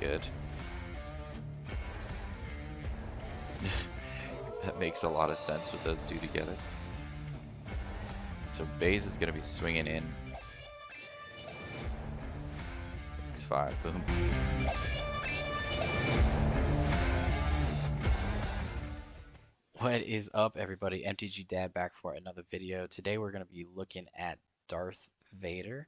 good. That makes a lot of sense with those two together. So Baze is going to be swinging in. X5, boom. What is up, everybody? MTG Dad back for another video. Today we're going to be looking at Darth Vader.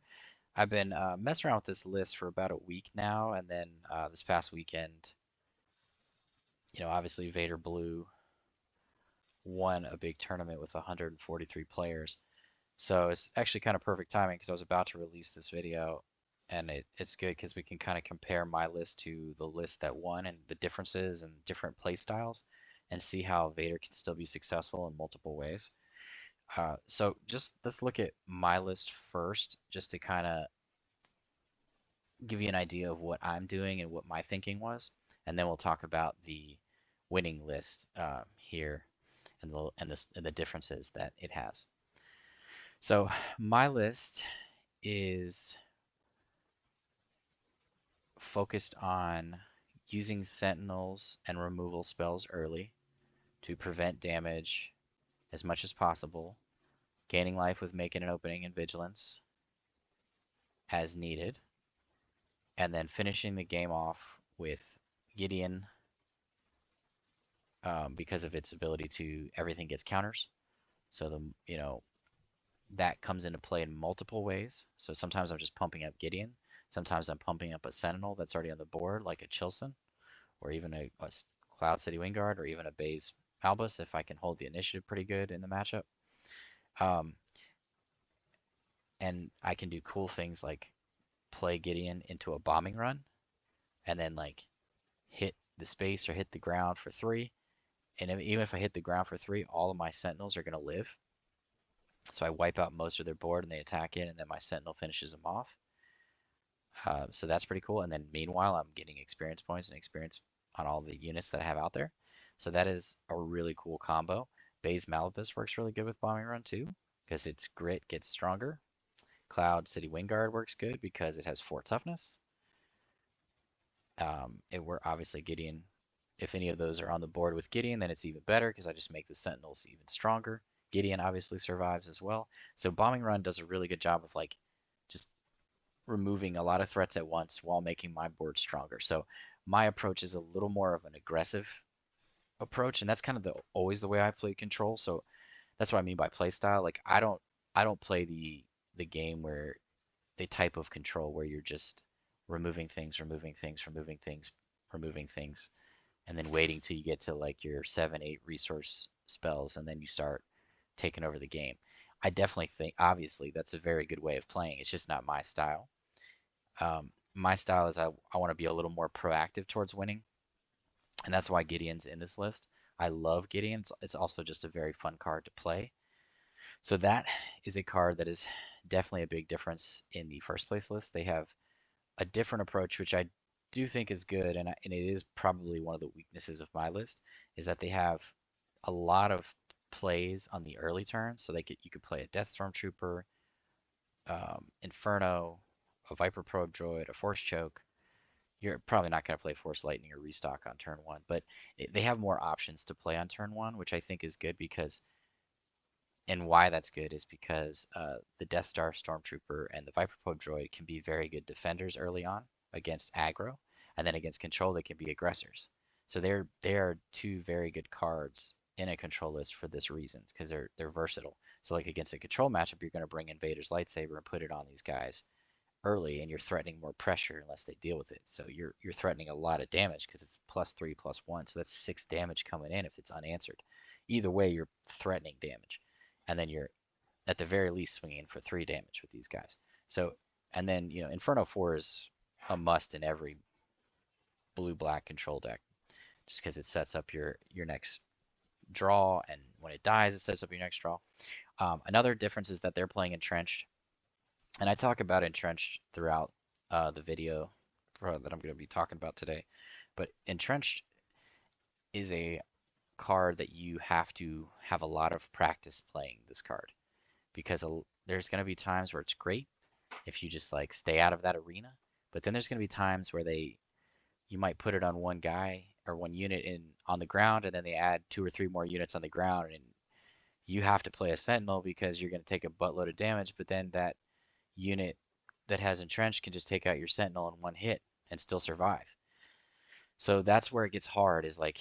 I've been messing around with this list for about a week now, and then this past weekend, obviously Vader Blue won a big tournament with 143 players. So it's actually kind of perfect timing because I was about to release this video, and it's good because we can kind of compare my list to the list that won and the differences and different play styles, and see how Vader can still be successful in multiple ways. So just let's look at my list first, just to kind of give you an idea of what I'm doing and what my thinking was, and then we'll talk about the winning list here and the differences that it has. So my list is focused on using sentinels and removal spells early to prevent damage as much as possible, gaining life with making an opening and vigilance as needed, and then finishing the game off with Gideon because of its ability to everything gets counters. So that comes into play in multiple ways. So sometimes I'm just pumping up Gideon. Sometimes I'm pumping up a Sentinel that's already on the board, like a Chilson, or even a Cloud City Wingguard, or even a Baze Albus if I can hold the initiative pretty good in the matchup. And I can do cool things like play Gideon into a bombing run, and then like hit the space or hit the ground for 3. And even if I hit the ground for 3, all of my Sentinels are going to live. So I wipe out most of their board and they attack in, and then my Sentinel finishes them off. So that's pretty cool. And then meanwhile, I'm getting experience points and experience on all the units that I have out there. So that is a really cool combo. Baze Malibus works really good with Bombing Run too, because its grit gets stronger. Cloud City Wingguard works good because it has 4 toughness. Obviously Gideon, if any of those are on the board with Gideon, then it's even better because I just make the Sentinels even stronger. Gideon obviously survives as well. So Bombing Run does a really good job of like just removing a lot of threats at once while making my board stronger. So my approach is a little more of an aggressive approach, and that's kind of always the way I play control. So that's what I mean by play style. Like I don't play the game where the type of control where you're just removing things, and then waiting till you get to like your 7-8 resource spells, and then you start taking over the game. I definitely think, obviously, that's a very good way of playing. It's just not my style. My style is I want to be a little more proactive towards winning, and that's why Gideon's in this list. I love Gideon. It's also just a very fun card to play. So that is a card that is definitely a big difference in the first place list. They have a different approach, which I do think is good, and it is probably one of the weaknesses of my list, is that they have a lot of plays on the early turn. So you could play a Death Stormtrooper, Inferno, a Viper Probe Droid, a Force Choke. You're probably not going to play Force Lightning or Restock on turn 1, but they have more options to play on turn 1, which I think is good because, and why that's good is because the Death Star Stormtrooper and the Viper Probe Droid can be very good defenders early on against aggro, and then against control they can be aggressors. So they are 2 very good cards in a control list for this reason, because they're versatile. So like against a control matchup, you're going to bring in Vader's lightsaber and put it on these guys early, and you're threatening more pressure unless they deal with it. So you're threatening a lot of damage because it's +3/+1. So that's 6 damage coming in if it's unanswered. Either way, you're threatening damage, and then you're at the very least swinging for 3 damage with these guys. So, and then Inferno 4 is a must in every blue-black control deck, just because it sets up your next draw, and when it dies, it sets up your next draw. Another difference is that they're playing Entrenched, and I talk about Entrenched throughout the video that I'm going to be talking about today. But Entrenched is a card that you have to have a lot of practice playing this card, because there's going to be times where it's great if you just like stay out of that arena, but then there's going to be times where they you might put it on one guy or one unit in on the ground, and then they add 2 or 3 more units on the ground, and you have to play a sentinel because you're going to take a buttload of damage, but then that unit that has entrenched can just take out your sentinel in one hit and still survive. So that's where it gets hard, is like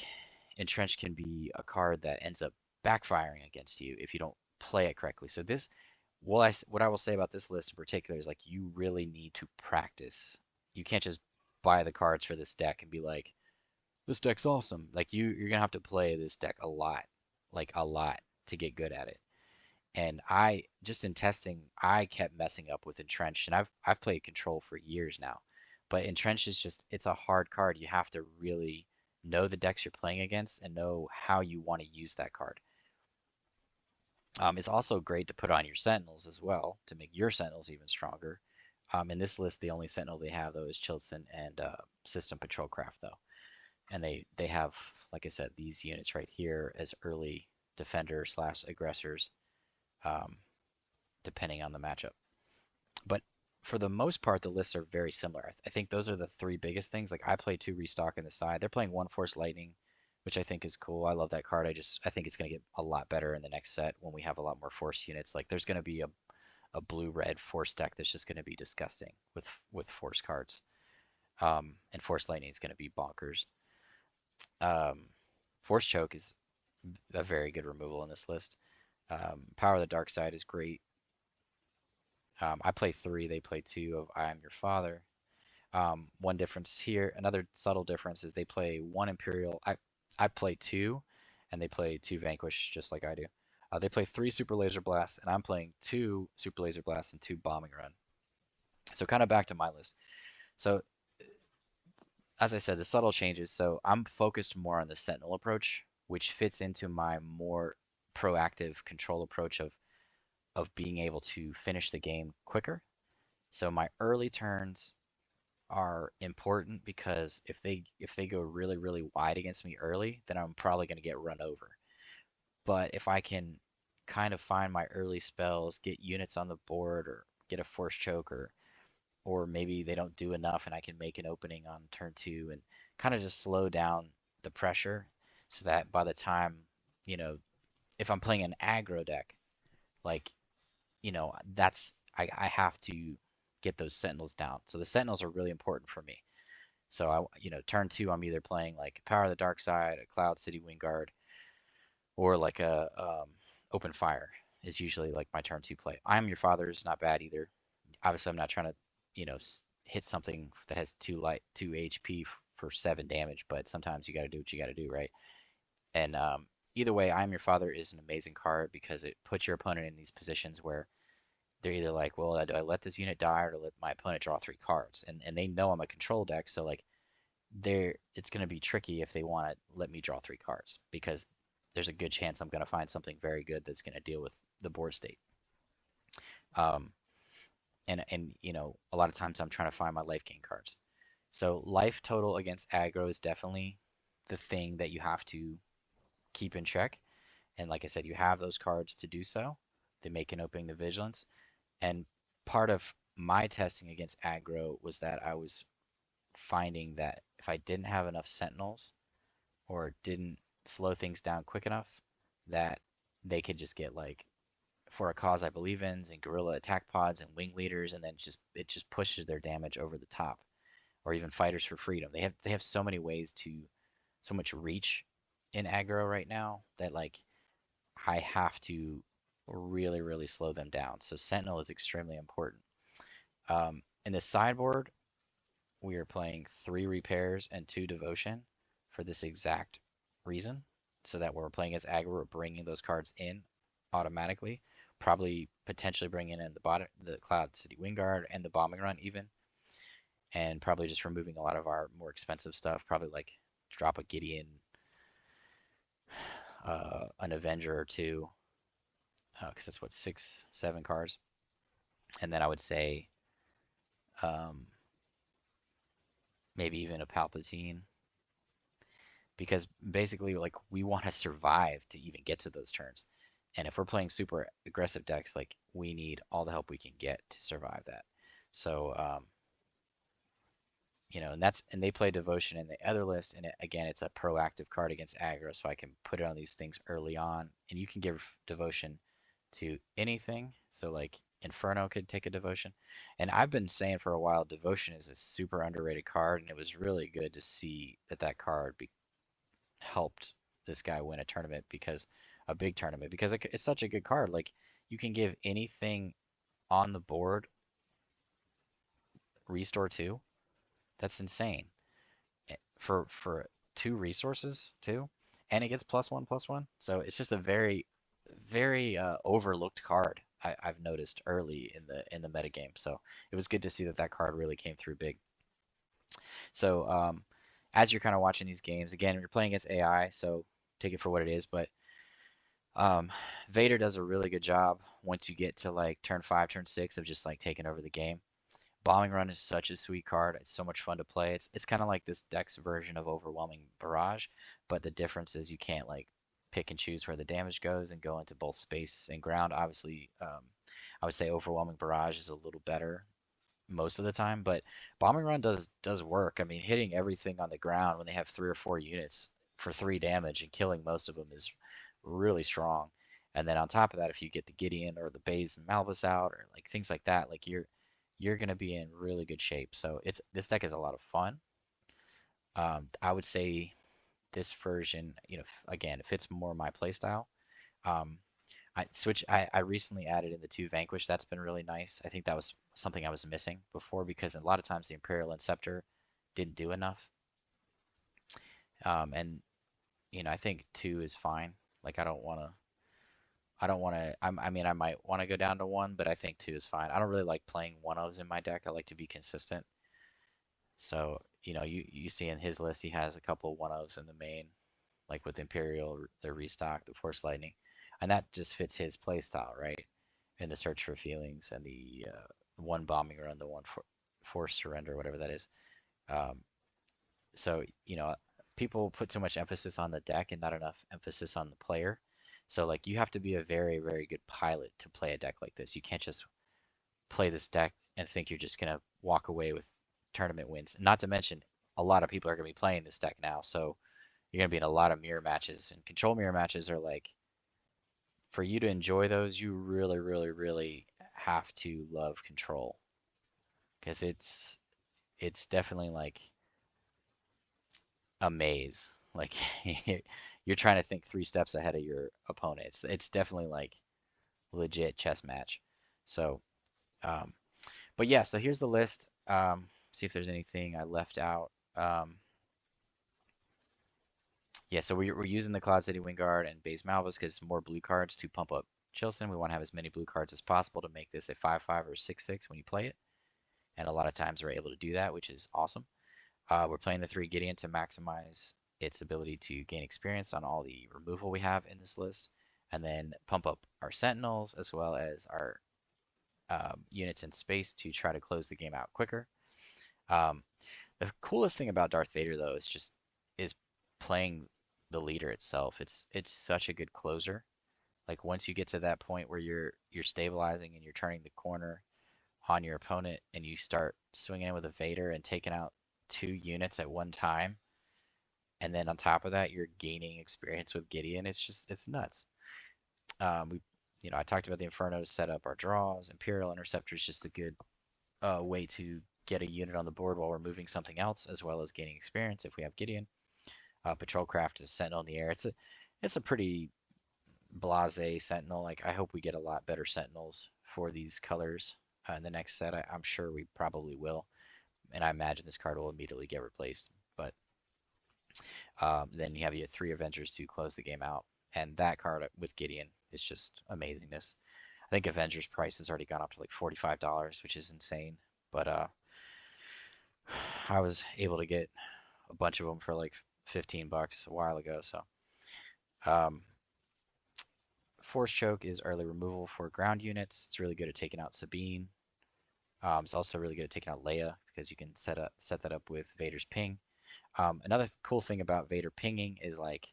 entrenched can be a card that ends up backfiring against you if you don't play it correctly. So this, what I will say about this list in particular is like you really need to practice. You can't just buy the cards for this deck and be like, this deck's awesome. Like you're gonna have to play this deck a lot, like a lot, to get good at it. And I just in testing, I kept messing up with entrenched, and I've played control for years now. But entrenched is just, it's a hard card. You have to really know the decks you're playing against and know how you want to use that card. It's also great to put on your sentinels as well to make your sentinels even stronger. In this list, the only sentinel they have though is Chilson and System Patrol Craft though, and they have, like I said, these units right here as early defender slash aggressors, um, depending on the matchup. But for the most part, the lists are very similar. I think those are the three biggest things. Like I play 2 restock in the side. They're playing 1 Force Lightning, which I think is cool. I love that card. I think it's going to get a lot better in the next set when we have a lot more Force units. Like there's going to be a blue-red Force deck that's just going to be disgusting with Force cards. And Force Lightning is going to be bonkers. Um, Force Choke is a very good removal in this list. Power of the Dark Side is great. I play 3, they play 2 of I Am Your Father. One difference here, another subtle difference is they play 1 Imperial. I play 2, and they play 2 Vanquish just like I do. They play 3 Super Laser Blasts, and I'm playing 2 Super Laser Blasts and 2 Bombing Run. So kind of back to my list. So as I said, the subtle changes. So I'm focused more on the Sentinel approach, which fits into my more proactive control approach of being able to finish the game quicker. So my early turns are important because if they go really wide against me early, then I'm probably going to get run over. But if I can kind of find my early spells, get units on the board, or get a Force Choke, or maybe they don't do enough and I can make an opening on turn 2 and kind of just slow down the pressure so that by the time, you know, if I'm playing an aggro deck, like, I have to get those sentinels down. So the sentinels are really important for me. So turn 2, I'm either playing like Power of the Dark Side, a Cloud City Wingguard, or like a Open Fire is usually like my turn 2 play. I Am Your Father is not bad either. Obviously, I'm not trying to, hit something that has 2 HP for 7 damage, but sometimes you got to do what you got to do, right? And either way, I Am Your Father is an amazing card because it puts your opponent in these positions where they're either like, well, do I let this unit die or let my opponent draw 3 cards? And they know I'm a control deck, so like it's going to be tricky if they want to let me draw 3 cards because there's a good chance I'm going to find something very good that's going to deal with the board state. And a lot of times I'm trying to find my life gain cards. So life total against aggro is definitely the thing that you have to keep in check. And like I said, you have those cards to do so. They make an opening the vigilance. And part of my testing against aggro was that I was finding that if I didn't have enough sentinels or didn't slow things down quick enough, that they could just get like For a Cause I Believe In and guerrilla attack pods and wing leaders, and then it just pushes their damage over the top. Or even Fighters for Freedom. They have so many ways so much reach in aggro right now that like I have to really slow them down. So Sentinel is extremely important. In the sideboard, we are playing 3 repairs and 2 devotion for this exact reason, so that when we're playing as aggro, we're bringing those cards in automatically. Probably potentially bringing in the Cloud City Wingguard and the Bombing Run even, and probably just removing a lot of our more expensive stuff. Probably like drop a Gideon, an Avenger or 2, because that's what 6-7 cards, and then I would say maybe even a Palpatine, because basically like we want to survive to even get to those turns. And if we're playing super aggressive decks, like we need all the help we can get to survive that. So and they play devotion in the other list, and again, it's a proactive card against aggro, so I can put it on these things early on, and you can give devotion to anything. So like Inferno could take a devotion, and I've been saying for a while, devotion is a super underrated card, and it was really good to see that card helped this guy win a tournament because a big tournament because it's such a good card. Like you can give anything on the board restore two. That's insane. For two resources too, and it gets +1/+1. So it's just a very overlooked card. I've noticed early in the metagame. So it was good to see that card really came through big. So as you're kind of watching these games, again, you're playing against AI, so take it for what it is. But Vader does a really good job once you get to like turn 5, turn 6 of just like taking over the game. Bombing Run is such a sweet card. It's so much fun to play. It's kind of like this deck's version of Overwhelming Barrage, but the difference is you can't like pick and choose where the damage goes and go into both space and ground. Obviously, I would say Overwhelming Barrage is a little better most of the time, but Bombing Run does work. I mean, hitting everything on the ground when they have 3 or 4 units for 3 damage and killing most of them is really strong. And then on top of that, if you get the Gideon or the Baze Malbus out or like things like that, like you're going to be in really good shape. So this deck is a lot of fun. I would say this version, again, it fits more my playstyle. I recently added in the 2 Vanquish. That's been really nice. I think that was something I was missing before because a lot of times the Imperial and Scepter didn't do enough. And I think 2 is fine. Like I don't want to. I mean, I might want to go down to 1, but I think 2 is fine. I don't really like playing 1-ofs in my deck. I like to be consistent. So, you see in his list, he has a couple of 1-ofs in the main, like with Imperial, the Restock, the Force Lightning. And that just fits his play style, right? And the Search for Feelings and the 1 Bombing Run, the 1 Force Surrender, whatever that is. So, people put too much emphasis on the deck and not enough emphasis on the player. So like you have to be a very, very good pilot to play a deck like this. You can't just play this deck and think you're just gonna walk away with tournament wins. Not to mention a lot of people are gonna be playing this deck now, so you're gonna be in a lot of mirror matches. And control mirror matches are like, for you to enjoy those, you really, really, really have to love control. Because it's definitely like a maze. Like you're trying to think 3 steps ahead of your opponent. It's definitely like legit chess match. So, but yeah, so here's the list. See if there's anything I left out. Yeah, so we're using the Cloud City Wingguard and Baze Malbus because more blue cards to pump up Chilson. We want to have as many blue cards as possible to make this a 5/5 or 6/6 when you play it. And a lot of times we're able to do that, which is awesome. We're playing the 3 Gideon to maximize its ability to gain experience on all the removal we have in this list, and then pump up our Sentinels as well as our units in space to try to close the game out quicker. The coolest thing about Darth Vader, though, is playing the leader itself. It's such a good closer. Like once you get to that point where you're stabilizing and you're turning the corner on your opponent, and you start swinging in with a Vader and taking out 2 units at one time, and then on top of that you're gaining experience with Gideon. It's nuts. I talked about the Inferno to set up our draws. Imperial Interceptor is just a good way to get a unit on the board while we're moving something else, as well as gaining experience if we have Gideon. Patrolcraft is Sentinel in the air. It's a pretty blasé Sentinel. Like I hope we get a lot better Sentinels for these colors in the next set. I'm sure we probably will, and I imagine this card will immediately get replaced. But then you have your 3 Avengers to close the game out, and that card with Gideon is just amazingness. I think Avengers price has already gone up to like $45, which is insane. But I was able to get a bunch of them for like $15 a while ago. So Force Choke is early removal for ground units. It's really good at taking out Sabine. It's also really good at taking out Leia because you can set that up with Vader's ping. Another cool thing about Vader pinging is like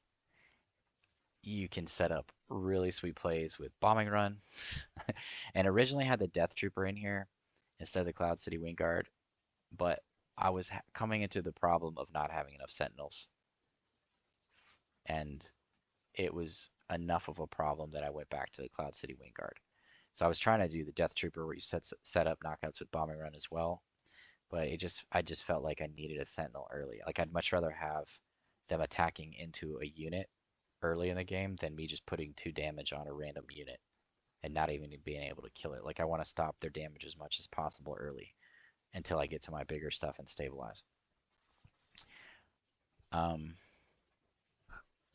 you can set up really sweet plays with Bombing Run. And originally had the Death Trooper in here instead of the Cloud City Wingguard, but I was coming into the problem of not having enough Sentinels, and it was enough of a problem that I went back to the Cloud City Wing Guard. So I was trying to do the Death Trooper where you set up knockouts with bombing run as well, but I just felt like I needed a Sentinel early. Like I'd much rather have them attacking into a unit early in the game than me just putting 2 damage on a random unit and not even being able to kill it. Like I want to stop their damage as much as possible early until I get to my bigger stuff and stabilize.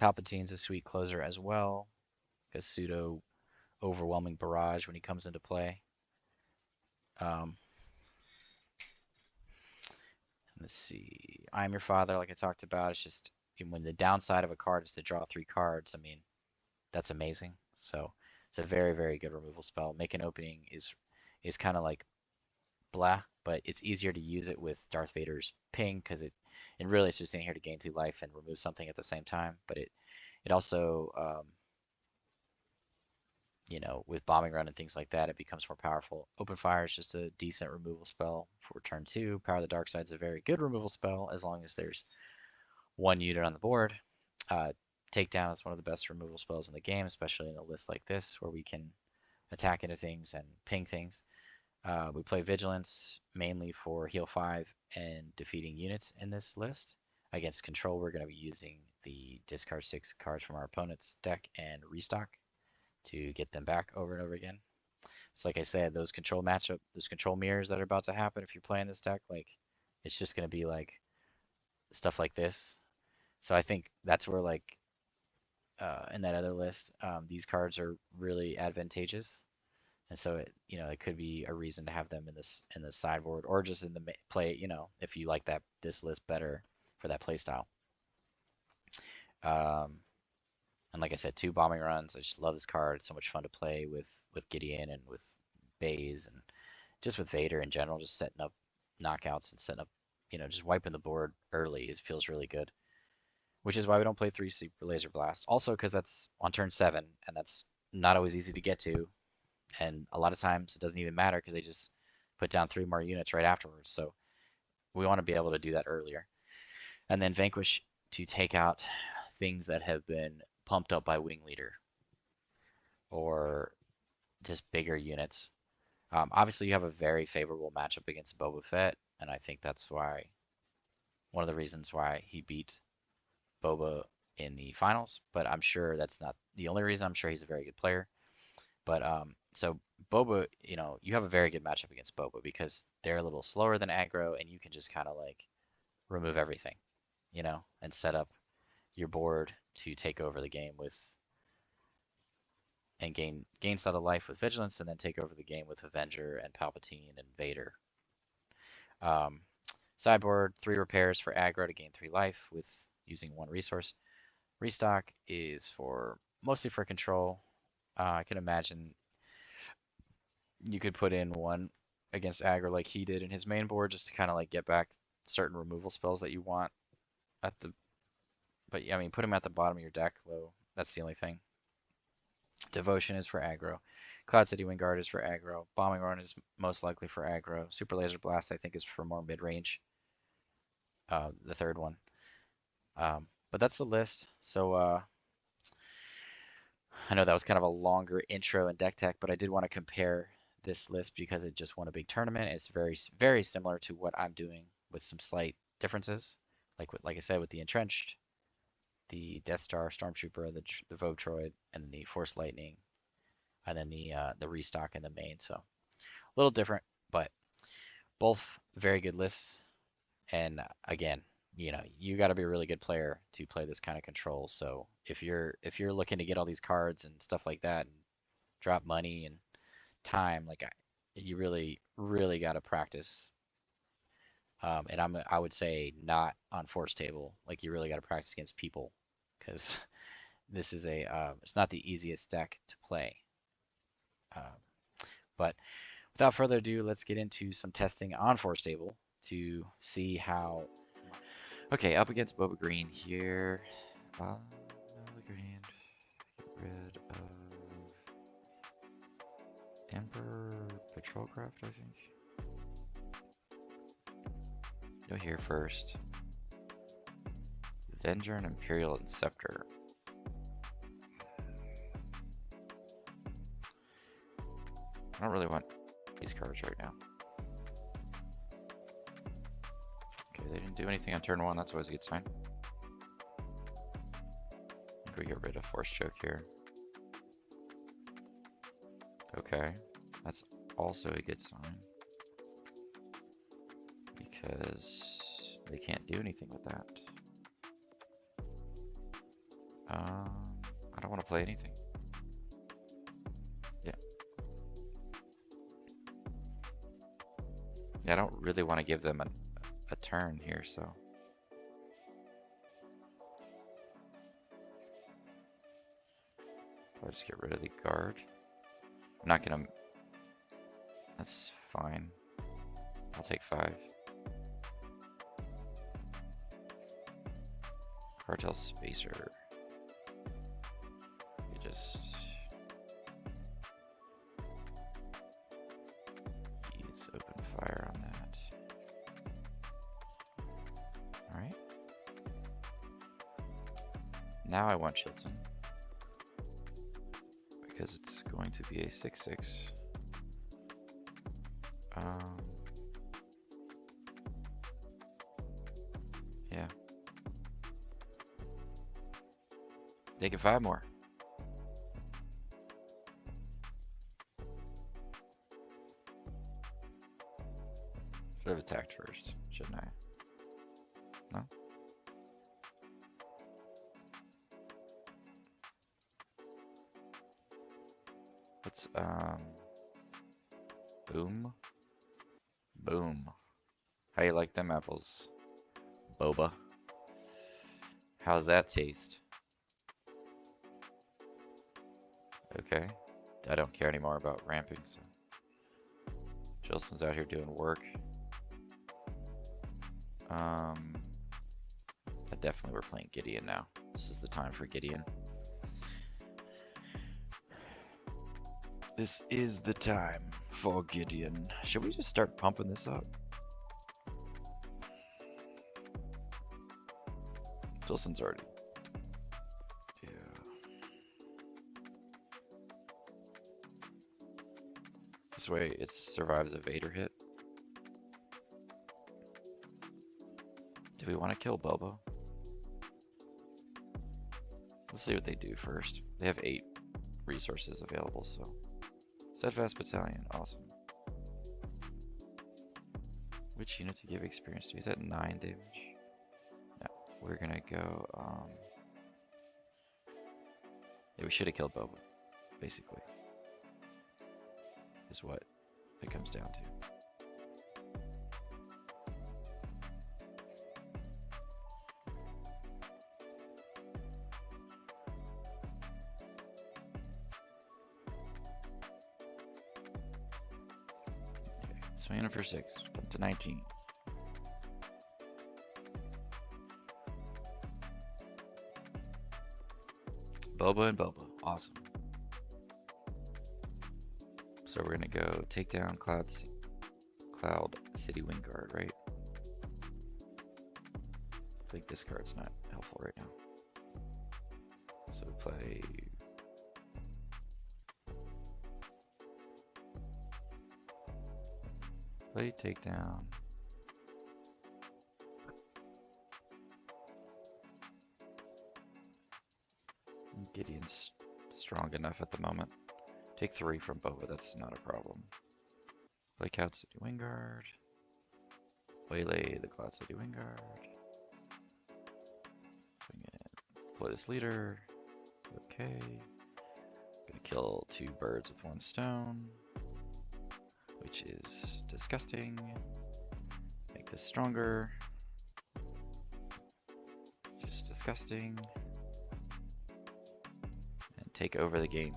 Palpatine's a sweet closer as well, because pseudo overwhelming barrage when he comes into play. Let's see. I'm Your Father, like I talked about. It's just when the downside of a card is to draw 3 cards. I mean, that's amazing. So it's a very, very good removal spell. Make an Opening is kind of like blah, but it's easier to use it with Darth Vader's ping because it really is just in here to gain 2 life and remove something at the same time. But it also you know, with bombing run and things like that, it becomes more powerful. Open Fire is just a decent removal spell for turn 2. Power of the Dark Side is a very good removal spell as long as there's 1 unit on the board. Takedown is one of the best removal spells in the game, especially in a list like this where we can attack into things and ping things. We play Vigilance mainly for heal 5 and defeating units in this list. Against Control, we're going to be using the discard 6 cards from our opponent's deck and restock to get them back over and over again. So like I said, those control mirrors that are about to happen if you're playing this deck, like it's just going to be like stuff like this. So I think that's where like in that other list, these cards are really advantageous. And so it could be a reason to have them in the sideboard or just in the play, if you like this list better for that play style. And like I said, 2 bombing runs. I just love this card. It's so much fun to play with Gideon and with Baze and just with Vader in general. Just setting up knockouts and setting up, just wiping the board early. It feels really good. Which is why we don't play 3 Super Laser Blast. Also because that's on turn 7, and that's not always easy to get to. And a lot of times it doesn't even matter because they just put down 3 more units right afterwards. So we want to be able to do that earlier. And then Vanquish to take out things that have been pumped up by Wing Leader or just bigger units. Obviously, you have a very favorable matchup against Boba Fett, and I think that's why one of the reasons why he beat Boba in the finals. But I'm sure that's not the only reason. I'm sure he's a very good player. But so Boba, you have a very good matchup against Boba because they're a little slower than aggro, and you can just kind of like remove everything, and set up your board to take over the game with and gain set of life with Vigilance, and then take over the game with Avenger and Palpatine and Vader. Sideboard, 3 repairs for aggro to gain 3 life with using 1 resource. Restock is mostly for control. I can imagine you could put in 1 against aggro like he did in his main board just to kind of like get back certain removal spells that you want but I mean, put him at the bottom of your deck, though. That's the only thing. Devotion is for aggro. Cloud City Wing Guard is for aggro. Bombing Run is most likely for aggro. Super Laser Blast, I think, is for more mid-range. The 3rd one. But that's the list. So I know that was kind of a longer intro and deck tech, but I did want to compare this list because it just won a big tournament. It's very, very similar to what I'm doing with some slight differences. Like I said, with the Entrenched, the Death Star, Stormtrooper, the Votroid, and the Force Lightning, and then the restock in the main. So a little different, but both very good lists. And again, you got to be a really good player to play this kind of control. So if you're looking to get all these cards and stuff like that, and drop money and time, like you really, really got to practice. And I would say not on Force Table. Like you really got to practice against people because this is it's not the easiest deck to play. But without further ado, let's get into some testing on Force Table to see how. Okay, up against Boba Green here. Bottom of the green. Get rid of Emperor Patrolcraft, I think. Go here first. Avenger and Imperial and Scepter. I don't really want these cards right now. Okay, they didn't do anything on turn 1. That's always a good sign. I think we get rid of Force Choke here. Okay, that's also a good sign. Because they can't do anything with that. I don't want to play anything. Yeah. Yeah, I don't really want to give them a turn here, so. I'll just get rid of the guard. I'm not gonna. That's fine. I'll take 5. Cartel Spacer. You just use open fire on that. Alright. Now I want Chilton. Because it's going to be a 6/6. Yeah. Take it 5 more. Should have attacked first, shouldn't I? No? Let's, boom. Boom. How you like them apples, Boba? How's that taste? Okay. I don't care anymore about ramping, so. Jilson's out here doing work. Definitely we're playing Gideon now. This is the time for Gideon. This is the time for Gideon. Should we just start pumping this up? Jilson's already. Yeah. This way it survives a Vader hit. Do we want to kill Boba? Let's see what they do first. They have 8 resources available, so. Steadfast Battalion, awesome. Which unit to give experience to? Is that 9 damage? No, we're gonna go, yeah, we should have killed Boba, basically. Is what it comes down to. Swinging for 6, up to 19. Boba and Boba, awesome. So we're gonna go take down Cloud City Wingguard, right? I think this card's not helpful right now. So we play. Play takedown. Gideon's strong enough at the moment. Take 3 from Boba, that's not a problem. Play Cloud City Wingguard. Waylay the Cloud City Wingguard. Play this leader. Okay. Gonna kill 2 birds with 1 stone. Which is disgusting. Make this stronger. Just disgusting. And take over the game.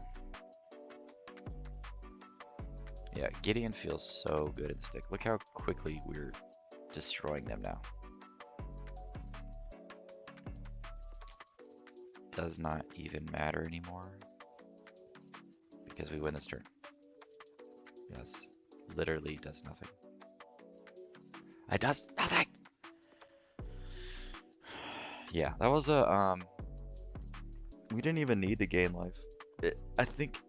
Yeah, Gideon feels so good in the stick. Look how quickly we're destroying them now. Does not even matter anymore. Because we win this turn. Yes. Literally does nothing. It does nothing! Yeah, that was a we didn't even need to gain life. I think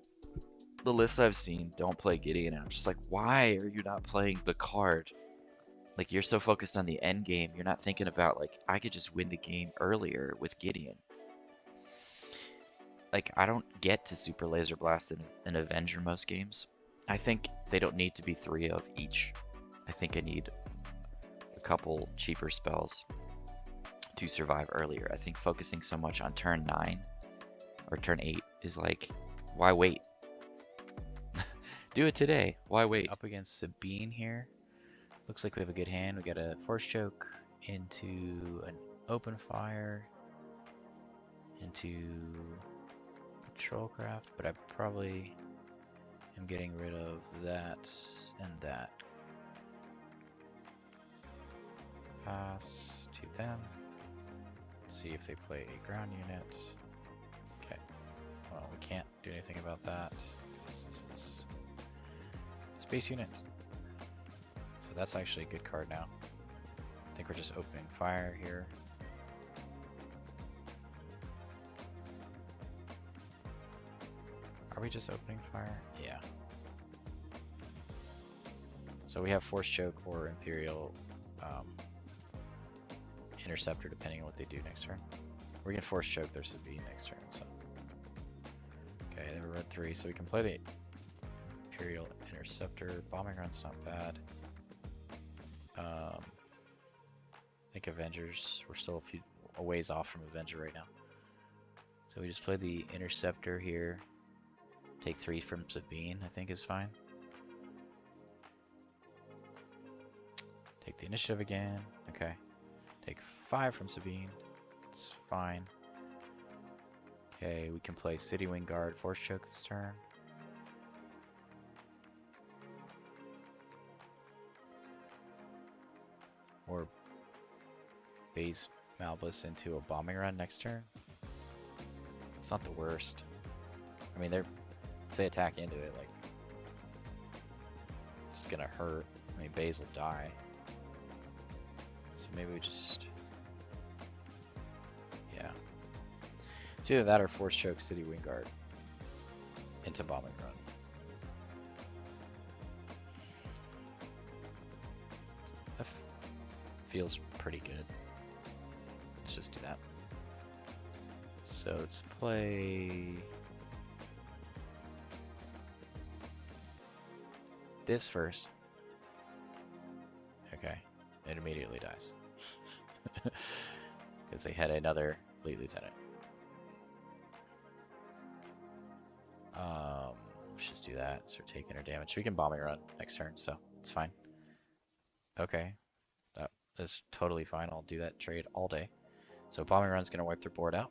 the lists I've seen don't play Gideon, and I'm just like, why are you not playing the card? Like, you're so focused on the end game, you're not thinking about, like, I could just win the game earlier with Gideon. Like, I don't get to Super Laser Blast in Avenger most games. I think they don't need to be 3 of each. I think I need a couple cheaper spells to survive earlier. I think focusing so much on turn 9 or turn 8 is like, why wait? Do it today. Why wait? Up against Sabine here. Looks like we have a good hand. We got a Force Choke into an open fire, into Patrol Craft, but I probably am getting rid of that and that. Pass to them. See if they play a ground unit. Okay. Well, we can't do anything about that. This is space unit. So that's actually a good card now. I think we're just opening fire here. Are we just opening fire? Yeah. So we have Force Choke or Imperial Interceptor depending on what they do next turn. We're gonna Force Choke their Sabine next turn. So. Okay, they were red 3, so we can play the Imperial Interceptor. Bombing run's not bad. I think Avengers, we're still a ways off from Avenger right now. So we just play the Interceptor here. Take 3 from Sabine, I think is fine. Take the initiative again. Okay. Take 5 from Sabine. It's fine. Okay, we can play City Wing Guard, Force Choke this turn. Or base Malbus into a bombing run next turn. It's not the worst. I mean, if they attack into it, like, it's gonna hurt. I mean, Baze will die. So maybe we just, yeah. It's either that or Force Choke City Wing Guard into bombing run. That feels pretty good. Let's just do that. So let's play this first. Okay, it immediately dies. Because they had another Fleet Lieutenant. Let's just do that. So we're taking our damage. We can bombing run next turn, so it's fine. Okay, that is totally fine. I'll do that trade all day. So bombing run's gonna wipe their board out.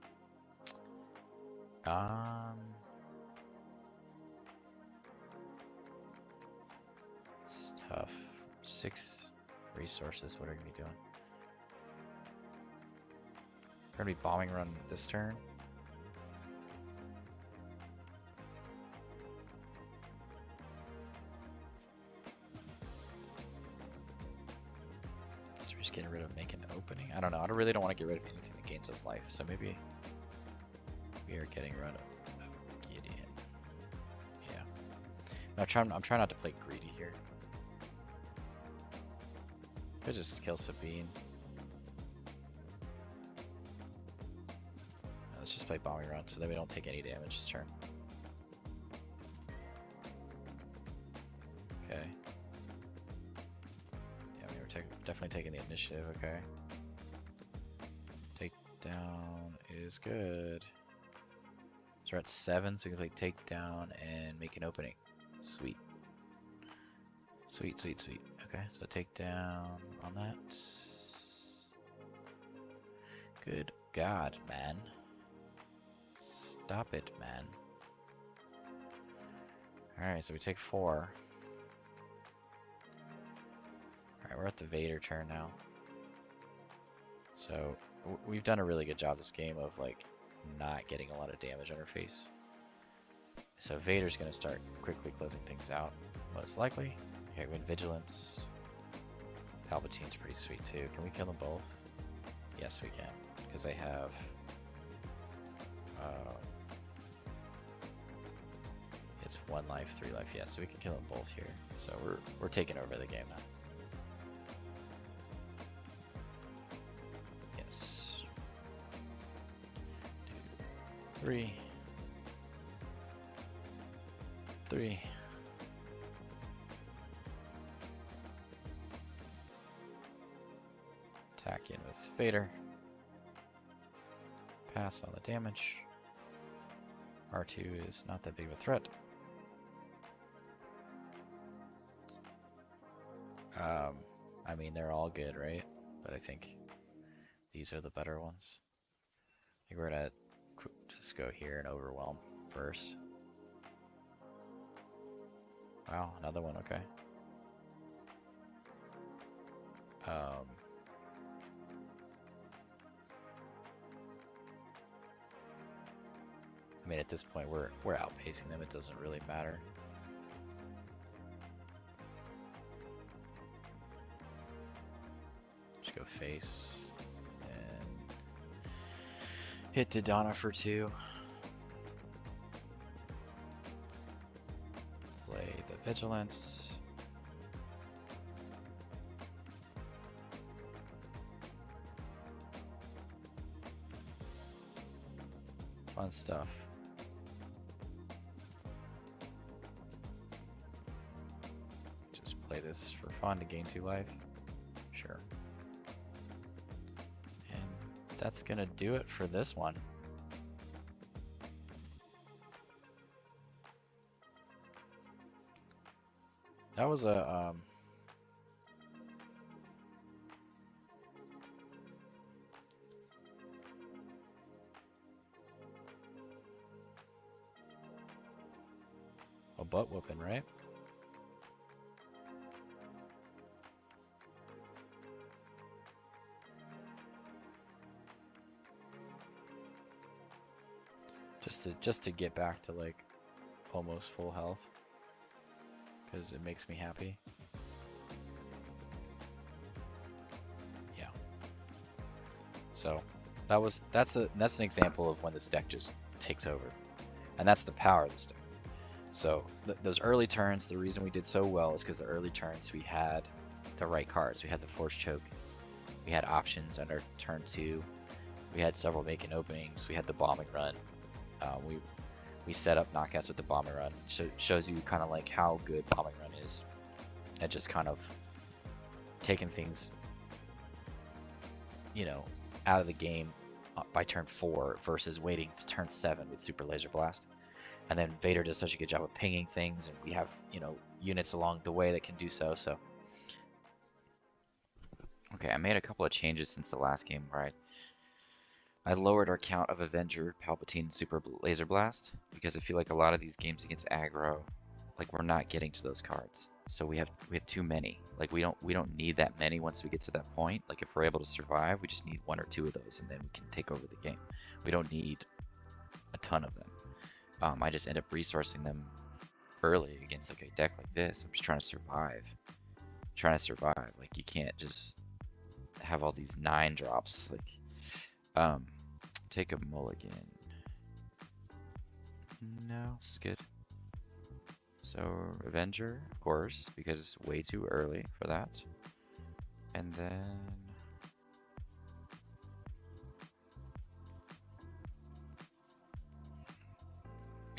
It's tough. 6 resources. What are we gonna be doing? We're gonna be bombing run this turn. So we're just getting rid of making an opening. I don't know. I really don't want to get rid of anything that gains us life. So maybe we are getting rid of Gideon. Yeah. No, I'm trying not to play greedy here. Could just kill Sabine. Let's just play bombing run so that we don't take any damage this turn. Okay. Yeah, we were definitely taking the initiative. Okay. Takedown is good. So we're at 7, so we can play takedown and make an opening. Sweet. Sweet, sweet, sweet. Okay, so takedown on that. Good God, man. Stop it, man. Alright, so we take 4. Alright, we're at the Vader turn now. So, we've done a really good job this game of, like, not getting a lot of damage on her face. So Vader's gonna start quickly closing things out, most likely. Okay, win Vigilance. Palpatine's pretty sweet too. Can we kill them both? Yes, we can. because I have it's 1 life, 3 life. Yeah, so we can kill them both here. So we're taking over the game now. Yes. 2, 3. 3. Attack in with Vader. Pass on the damage. R2 is not that big of a threat. I mean, they're all good, right? But I think these are the better ones. I think we're gonna just go here and overwhelm first. Wow, another one, okay. I mean, at this point, we're outpacing them. It doesn't really matter. Just go face and hit Dodonna for 2. Play the Vigilance. Fun stuff. Play this for fun to gain 2 life. Sure. And that's gonna do it for this one. That was a butt whooping, right? Just to get back to like almost full health, because it makes me happy. Yeah. So that's an example of when this deck just takes over, and that's the power of this deck. So those early turns, the reason we did so well is because the early turns we had the right cards. We had the Force Choke, we had options under turn 2, we had several vacant openings, we had the bombing run. We set up knockouts with the bombing run. Shows you kind of like how good bombing run is, and just kind of taking things, you know, out of the game by turn 4 versus waiting to turn 7 with Super Laser Blast. And then Vader does such a good job of pinging things, and we have, you know, units along the way that can do so. So, okay, I made a couple of changes since the last game where I lowered our count of Avenger, Palpatine, Super Laser Blast, because I feel like a lot of these games against aggro, like we're not getting to those cards. So we have too many. Like we don't need that many once we get to that point. Like if we're able to survive, we just need 1 or 2 of those, and then we can take over the game. We don't need a ton of them. I just end up resourcing them early against like a deck like this. I'm just trying to survive. Like you can't just have all these 9 drops. Like take a mulligan. No, it's good. So Avenger, of course, because it's way too early for that. And then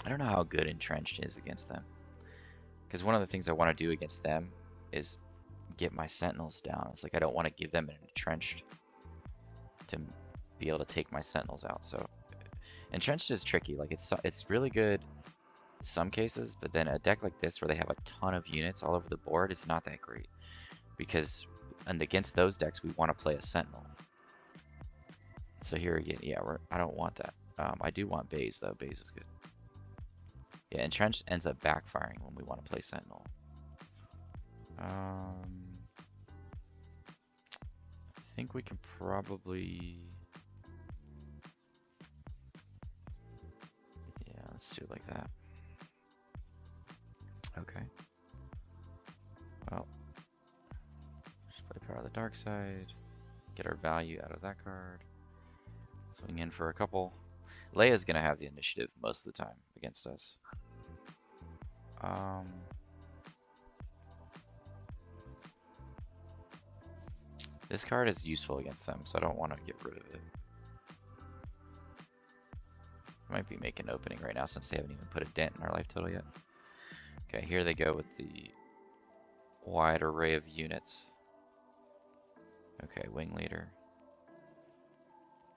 I don't know how good Entrenched is against them, because one of the things I want to do against them is get my Sentinels down. It's like I don't want to give them an Entrenched to be able to take my Sentinels out. So Entrenched is tricky. Like it's really good in some cases, but then a deck like this where they have a ton of units all over the board is not that great, because and against those decks we want to play a Sentinel. So here again, yeah, I don't want that. I do want Baze though. Baze is good. Yeah, Entrenched ends up backfiring when we want to play Sentinel. I think we can probably... Yeah, let's do it like that. Okay. Well, just play Power of the Dark Side. Get our value out of that card. Swing in for a couple. Leia's gonna have the initiative most of the time against us. This card is useful against them, so I don't want to get rid of it. I might be making an opening right now since they haven't even put a dent in our life total yet. Okay, here they go with the wide array of units. Okay, wing leader.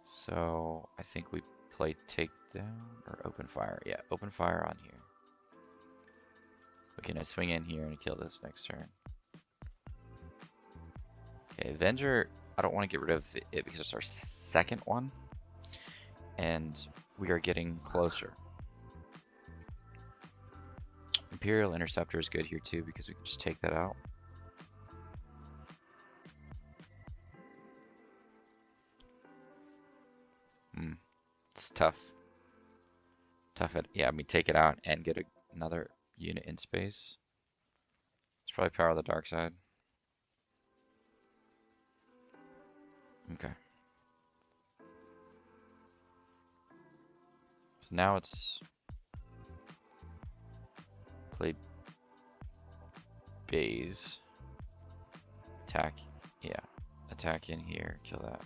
So I think we play takedown or open fire. Yeah, open fire on here. We can swing in here and kill this next turn. Okay, Avenger, I don't want to get rid of it because it's our second one. And we are getting closer. Imperial Interceptor is good here too because we can just take that out. It's tough. Yeah, I mean, take it out and get another unit in space. It's probably power of the dark side. Okay. So now it's play bays. Attack. Yeah. Attack in here. Kill that.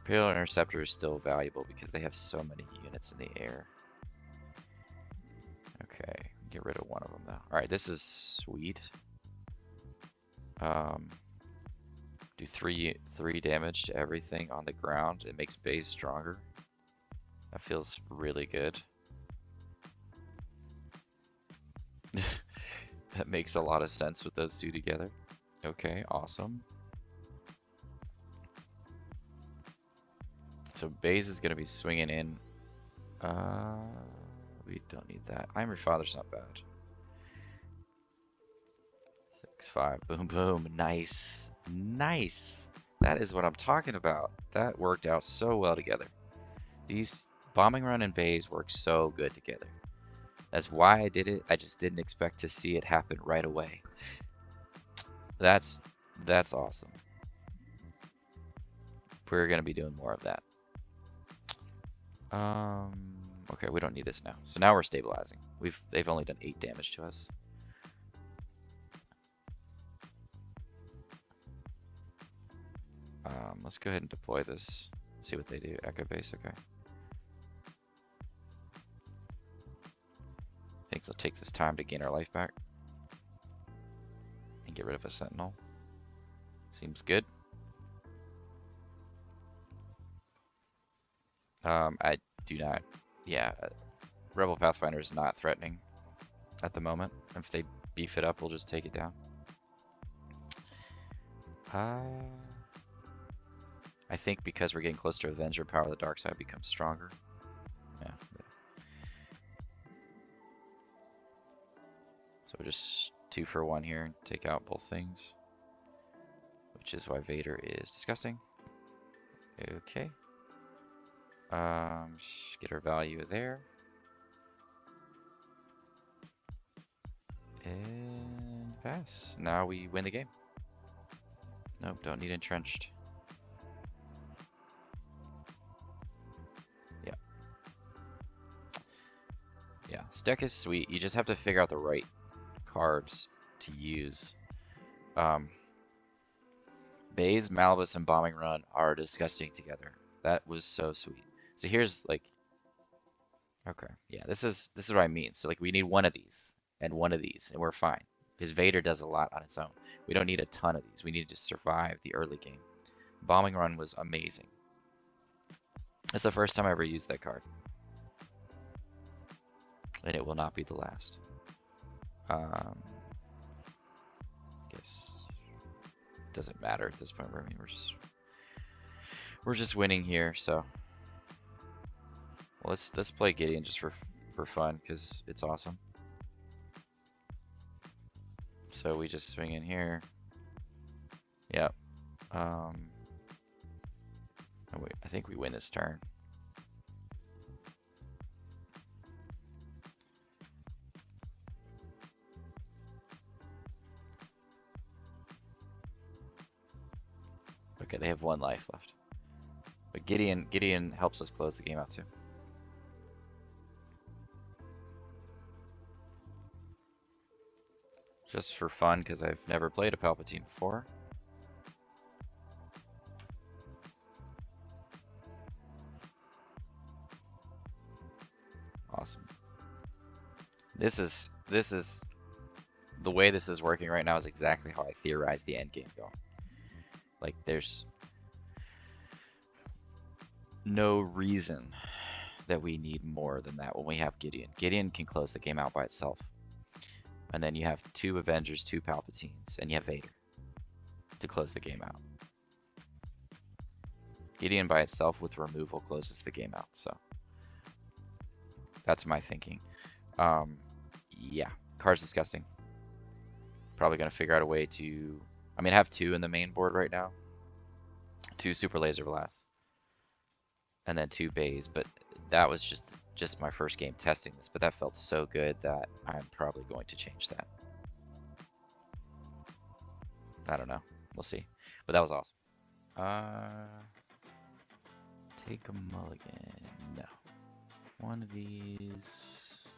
Imperial Interceptor is still valuable because they have so many units in the air. Okay, get rid of one of them though. Alright, this is sweet. Do three damage to everything on the ground. It makes base stronger. That feels really good. That makes a lot of sense with those two together. Okay, awesome. So Baze is going to be swinging in. We don't need that. I'm your father's not bad. 6-5. Boom, boom. Nice. Nice. That is what I'm talking about. That worked out so well together. These bombing run and Baze work so good together. That's why I did it. I just didn't expect to see it happen right away. That's awesome. We're going to be doing more of that. Okay, we don't need this now. So now we're stabilizing. They've only done 8 damage to us. Let's go ahead and deploy this. See what they do. Echo base, okay. I think they'll take this time to gain our life back. And get rid of a sentinel. Seems good. I do not, yeah, Rebel Pathfinder is not threatening at the moment. If they beef it up, we'll just take it down. I think because we're getting close to Avenger, power of the dark side becomes stronger. Yeah. So we're just 2 for 1 here and take out both things. Which is why Vader is disgusting. Okay. Get our value there. And pass. Now we win the game. Nope, don't need entrenched. Yeah. Yeah, this deck is sweet. You just have to figure out the right cards to use. Baze, Malbus, and Bombing Run are disgusting together. That was so sweet. So here's like, okay, yeah, this is what I mean. So like we need one of these and one of these, and we're fine. Because Vader does a lot on its own. We don't need a ton of these. We need to survive the early game. Bombing Run was amazing. It's the first time I ever used that card. And it will not be the last. Guess doesn't matter at this point. I mean, we're just winning here, so well, let's play Gideon just for fun because it's awesome. So we just swing in here. Yep. I think we win this turn. Okay, they have 1 life left. But Gideon helps us close the game out too. Just for fun, because I've never played a Palpatine before. Awesome. This is the way this is working right now is exactly how I theorized the end game going. Like there's no reason that we need more than that when we have Gideon. Gideon can close the game out by itself. And then you have 2 Avengers, 2 Palpatines, and you have Vader to close the game out. Gideon by itself with removal closes the game out, so that's my thinking. Yeah, card's disgusting. Probably gonna figure out a way to, I mean, I have 2 in the main board right now. 2 Super Laser Blasts. And then 2 Bays, but that was just my first game testing this, but that felt so good that I'm probably going to change that. I don't know. We'll see. But that was awesome. Take a mulligan. No. One of these.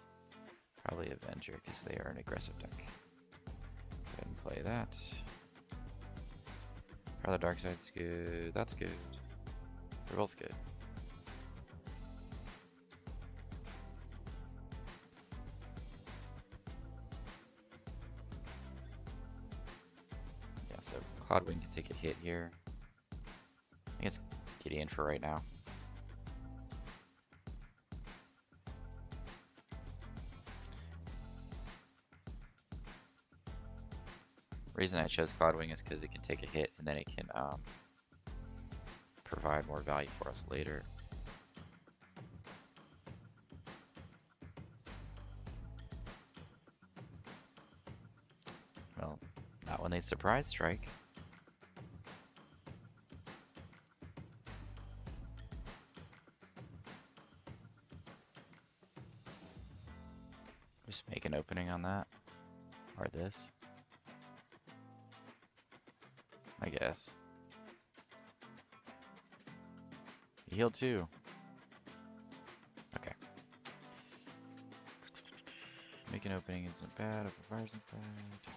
Probably Avenger, because they are an aggressive deck. Go ahead and play that. Probably Dark Side's good. That's good. They're both good. So Cloudwing can take a hit here. I think it's Gideon for right now. The reason I chose Cloudwing is because it can take a hit and then it can provide more value for us later. Well, not when they surprise strike. Just make an opening on that. Or this. I guess. He healed too. Okay. Make an opening isn't bad, if a fire isn't bad.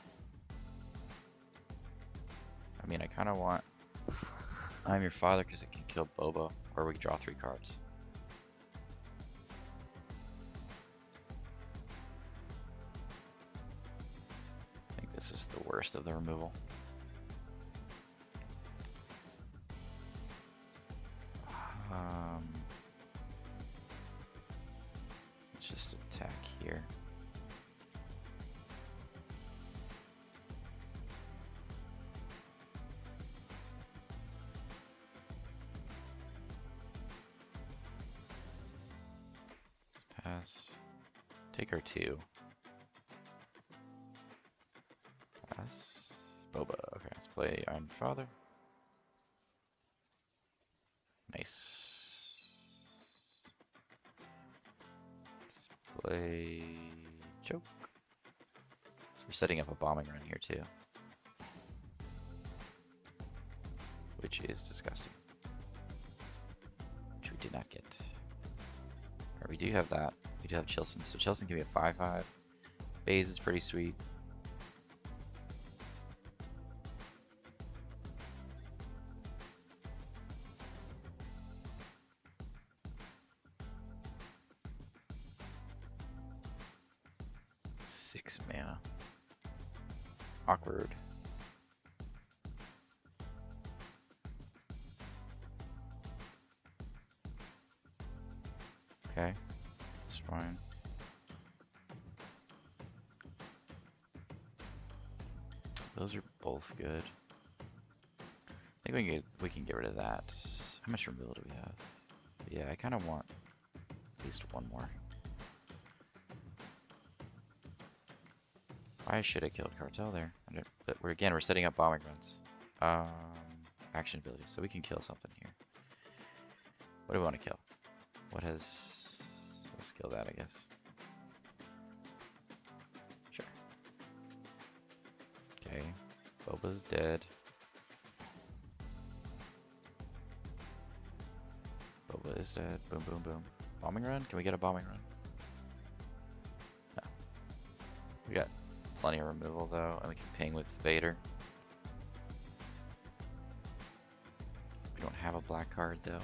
I mean, I kind of want I'm Your Father because it can kill Boba, or we can draw 3 cards. I think this is the worst of the removal. Let's just attack here. Pass. Take our 2. Pass. Boba. Okay, let's play I'm Your Father. Nice. Let's play Choke. So we're setting up a bombing run here too. Which is disgusting. Which we did not get. Or we do have that. We do have Chilson. So Chilson can be a 5/5. Baze is pretty sweet. Six mana. Awkward. Okay, that's fine. Those are both good. I think we can get rid of that. How much removal do we have? Yeah, I kind of want at least one more. Why should I kill Cartel there? But we're setting up bombing runs. Action ability, so we can kill something here. What do we want to kill? What has... Let's kill that, I guess. Sure. Okay. Boba's dead. is dead. Boom, boom, boom. Bombing run? Can we get a bombing run? No. We got plenty of removal though, and we can ping with Vader. We don't have a black card though.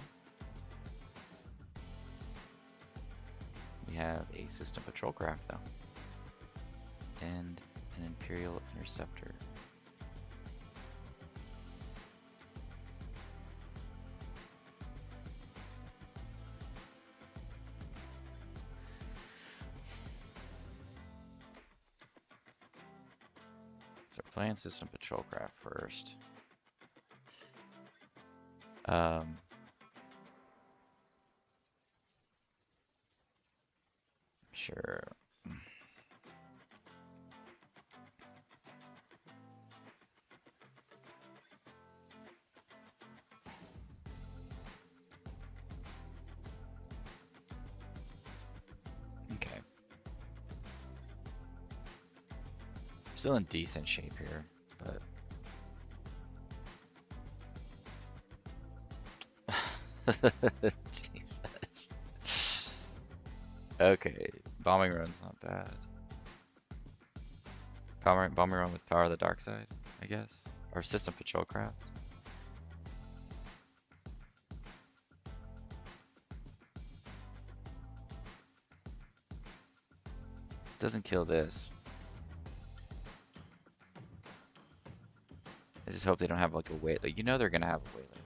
We have a system patrol craft though. And an Imperial Interceptor. So we're playing system patrol craft first. Sure. Okay. Still in decent shape here, but Jesus. Okay, bombing run's not bad. Bombing run with power of the dark side, I guess, or system patrol craft. Doesn't kill this. I just hope they don't have like a wait. Like, you know they're gonna have a wait though.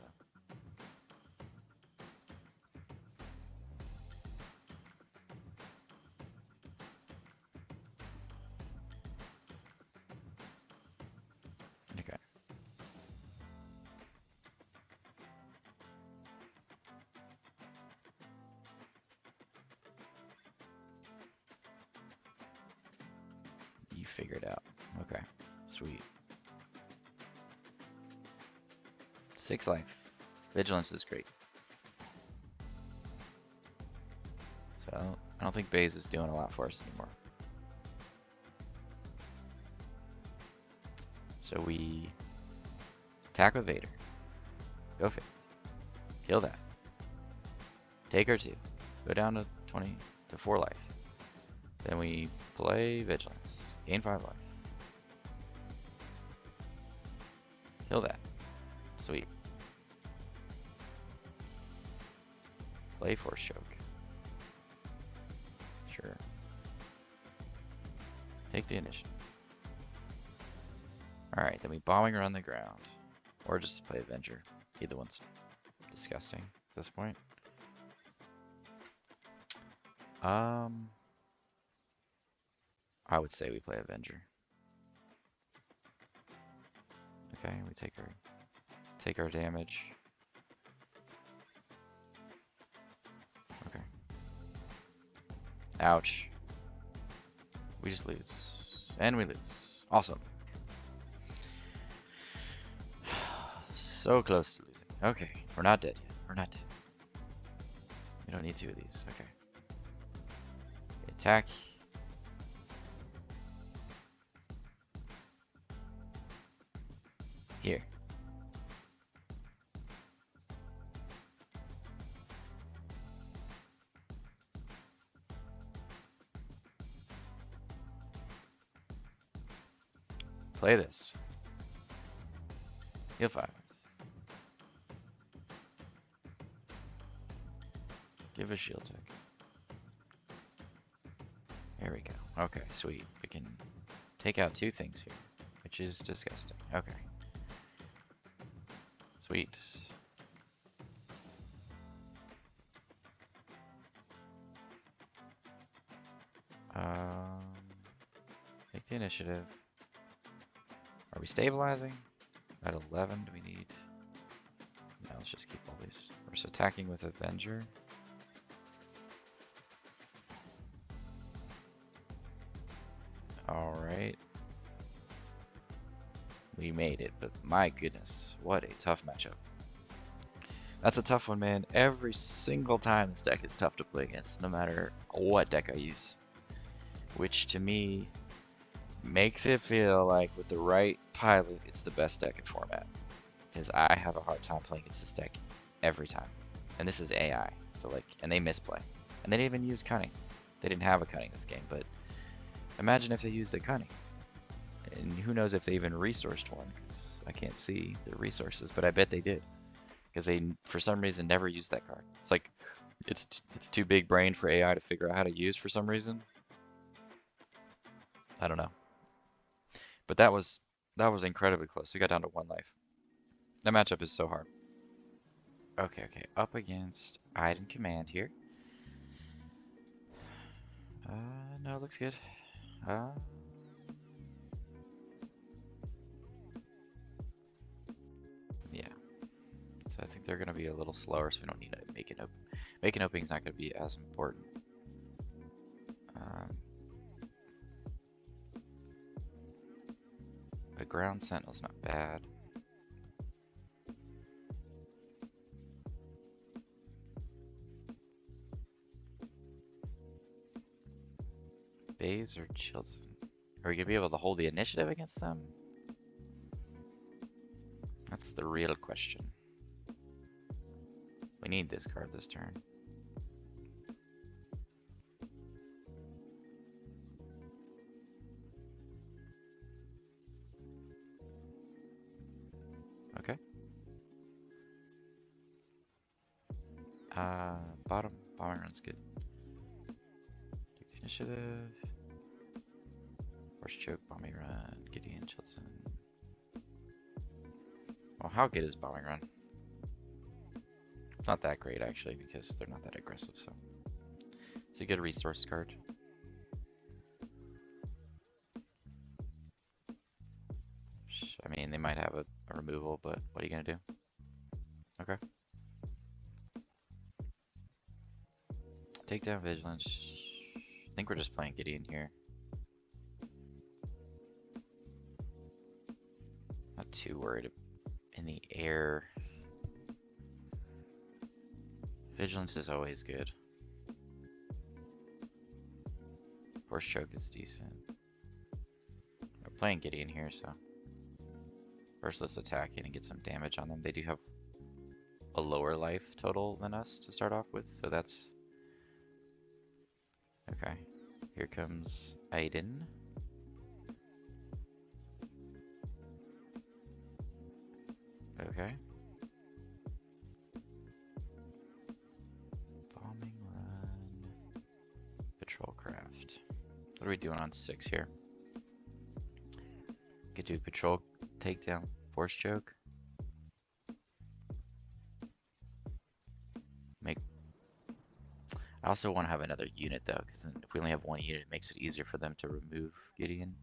Okay. You figure it out. Okay. Sweet. 6 life. Vigilance is great. So I don't think Baze is doing a lot for us anymore. So we attack with Vader. Go fit. Kill that. Take her 2. Go down to 20 to 4 life. Then we play Vigilance. Gain 5 life. Kill that. Sweet. Play Force Choke. Sure. Take the initiative. Alright, then we bombing around the ground. Or just play Avenger. Either one's disgusting at this point. I would say we play Avenger. Okay, we take our damage. Okay. Ouch. We just lose. And we lose. Awesome. So close to losing. Okay, we're not dead yet. We're not dead. We don't need 2 of these. Okay. Attack. Here. Play this. Heal 5. Give a shield check. There we go. Okay, sweet. We can take out 2 things here, which is disgusting. Okay. Sweet. Take the initiative. Are we stabilizing? At 11, do we need... No, let's just keep all these. We're just attacking with Avenger. Alright. We made it, but my goodness, what a tough matchup. That's a tough one, man. Every single time this deck is tough to play against, no matter what deck I use. Which, to me, makes it feel like with the right pilot, it's the best deck in format. Because I have a hard time playing against this deck every time. And this is AI, So like, and they misplay. And they didn't even use Cunning. They didn't have a Cunning this game, but imagine if they used a Cunning. And who knows if they even resourced one, because I can't see their resources, but I bet they did. Because they, for some reason, never used that card. It's like, it's too big brain for AI to figure out how to use for some reason. I don't know. But that was incredibly close. We got down to 1 life. That matchup is so hard. Okay, up against Iden Command here. No, it looks good. Yeah. So I think they're gonna be a little slower, so we don't need to make an opening. Making opening's not gonna be as important. The ground sentinel's not bad. Baze or Chilson? Are we gonna be able to hold the initiative against them? That's the real question. We need this card this turn. Okay. Bottom bombing run's good. Take the initiative. Force choke, bombing run, Gideon, Chilson. Well, how good is bombing run? It's not that great actually, because they're not that aggressive, so it's a good resource card. I mean, they might have a removal, but what are you gonna do? Okay. Take down vigilance. I think we're just playing Gideon here. Not too worried in the air. Vigilance is always good. Force choke is decent. We're playing Gideon here, so first let's attack in and get some damage on them. They do have a lower life total than us to start off with, so that's okay. Here comes Iden. Okay. Bombing run. Patrol craft. What are we doing on 6 here? Could do patrol takedown, force choke. I also want to have another unit though, because if we only have 1 unit, it makes it easier for them to remove Gideon.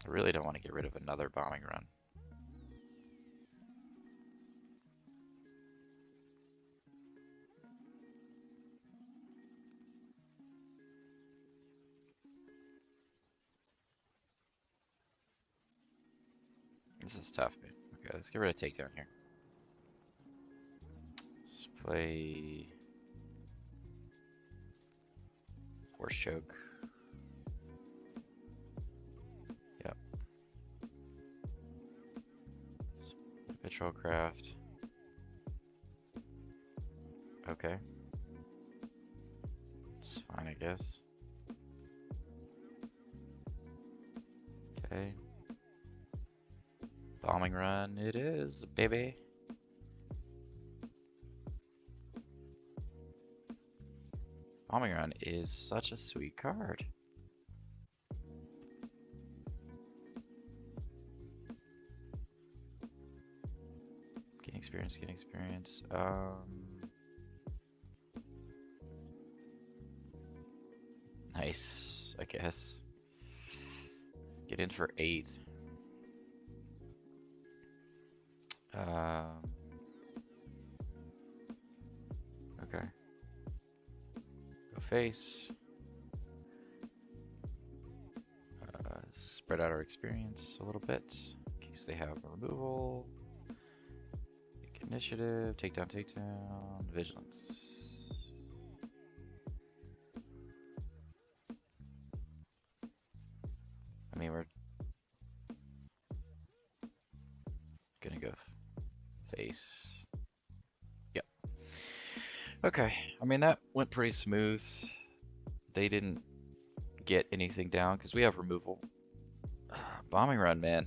I really don't want to get rid of another bombing run. This is tough, man. Okay, let's get rid of takedown here. Let's play force choke. Yep. Patrol craft. Okay. It's fine, I guess. Okay. Bombing run it is, baby. Bombing run is such a sweet card. Getting experience, getting experience. Nice, I guess. Get in for 8. Okay. Go face. Spread out our experience a little bit in case they have a removal. Take initiative, takedown, vigilance. I mean, Okay, I mean that went pretty smooth. They didn't get anything down because we have removal. Bombing run, man.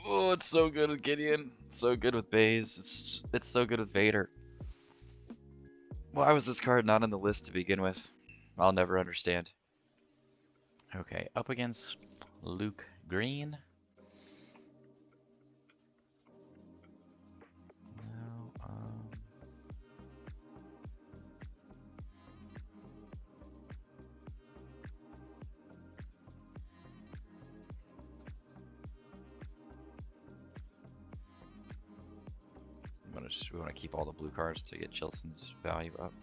Oh, it's so good with Gideon. So good with Baze. It's so good with Vader. Why was this card not on the list to begin with? I'll never understand. Okay, up against Luke Green. No, we want to keep all the blue cards to get Chilson's value up.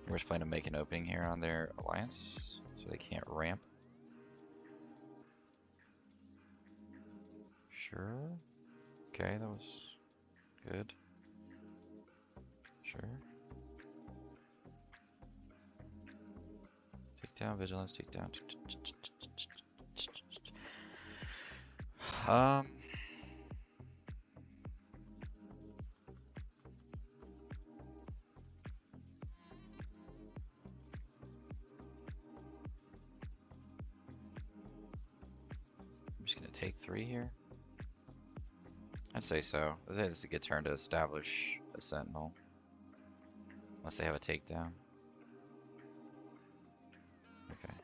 We're just planning to make an opening here on their alliance, so they can't ramp. Sure. Okay, that was good. Sure. Take down vigilance, take down. I'm just gonna take 3 here. I'd say so. I think this is a good turn to establish a sentinel. Unless they have a takedown. Okay.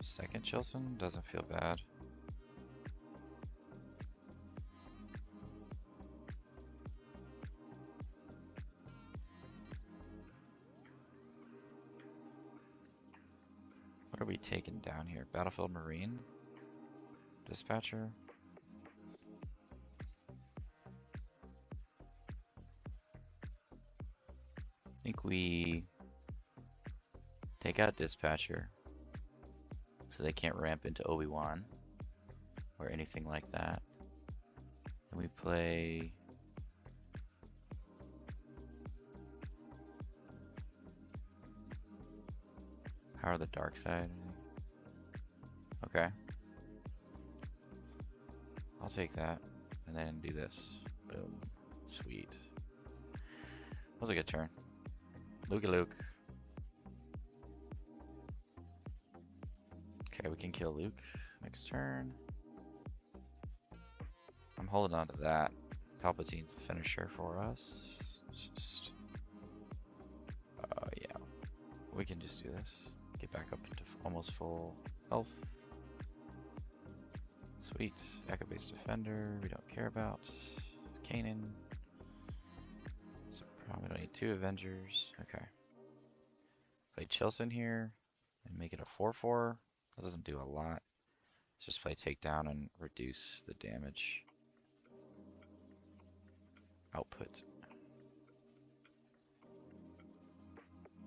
Second Chilson doesn't feel bad. What are we taking down here? Battlefield Marine? Dispatcher? I think we take out Dispatcher so they can't ramp into Obi-Wan or anything like that. And we play Power of the Dark Side. Okay. I'll take that and then do this. Boom. Sweet. That was a good turn. Luke. Okay, we can kill Luke next turn. I'm holding on to that. Palpatine's a finisher for us. Just, yeah. We can just do this. Get back up into almost full health. Sweet. Echo Base Defender, we don't care about. Kanan. So probably don't need 2 Avengers. Okay. Play Chilson here and make it a 4/4. That doesn't do a lot. Let's just play takedown and reduce the damage output.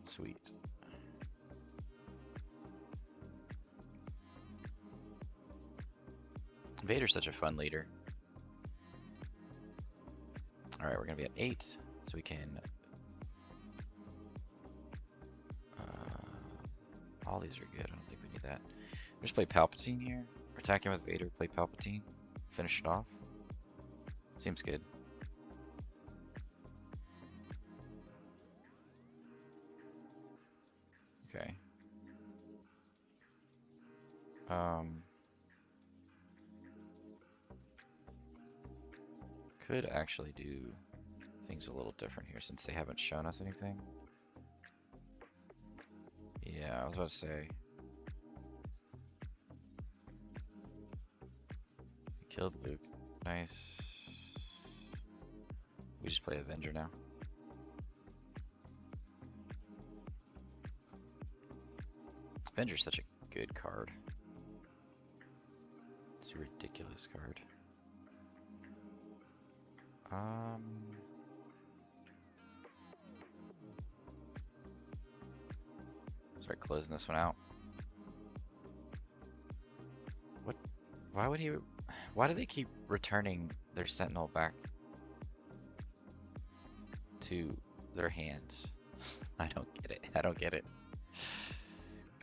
Sweet. Vader's such a fun leader. Alright, we're gonna be at 8, so we can all these are good. I don't think we need that. Just play Palpatine here. Attack him with Vader, play Palpatine. Finish it off. Seems good. Okay. Could actually do things a little different here since they haven't shown us anything. Yeah, I was about to say. Killed Luke. Nice. We just play Avenger now. Avenger's such a good card. It's a ridiculous card. Start closing this one out. What? Why would he? Why do they keep returning their Sentinel back to their hands? I don't get it. I don't get it.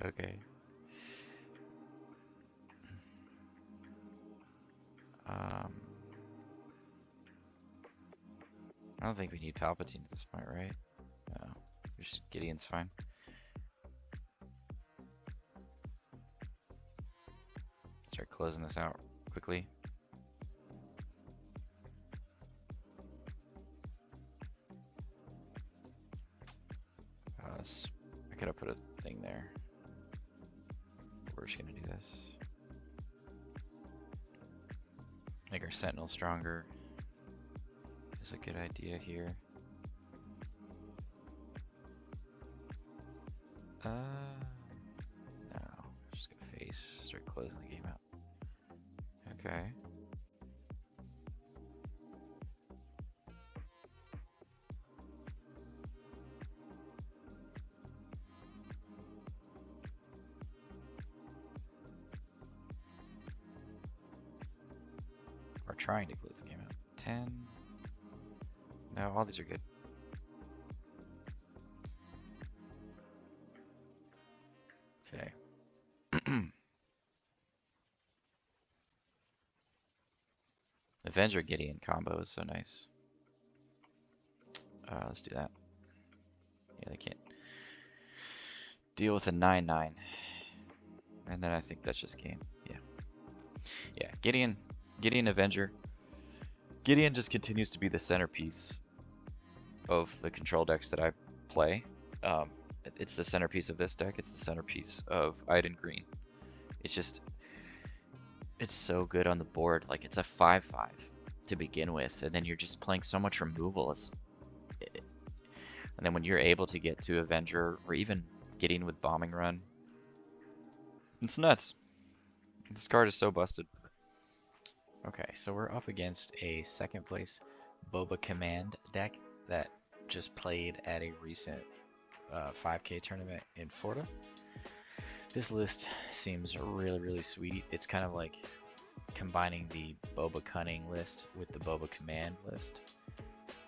Okay. I don't think we need Palpatine at this point, right? No. Just Gideon's fine. Start closing this out quickly. I could have put a thing there. We're just gonna do this. Make our Sentinel stronger is a good idea here. No. Just gonna face, start closing the game out. Okay. We're trying to close the game out. 10. No, all these are good. Okay. Avenger Gideon combo is so nice. Let's do that. Yeah, they can't deal with a 9/9. And then I think that's just game. Yeah. Yeah, Gideon Avenger. Gideon just continues to be the centerpiece of the control decks that I play. It's the centerpiece of this deck. It's the centerpiece of Iden Green. It's so good on the board. Like, it's a 5/5 to begin with, and then you're just playing so much removal. And then when you're able to get to Avenger, or even getting with Bombing Run, it's nuts. This card is so busted. Okay, so we're up against a second place Boba Command deck that just played at a recent 5K tournament in Florida. This list seems really, really sweet. It's kind of like combining the Boba Cunning list with the Boba Command list,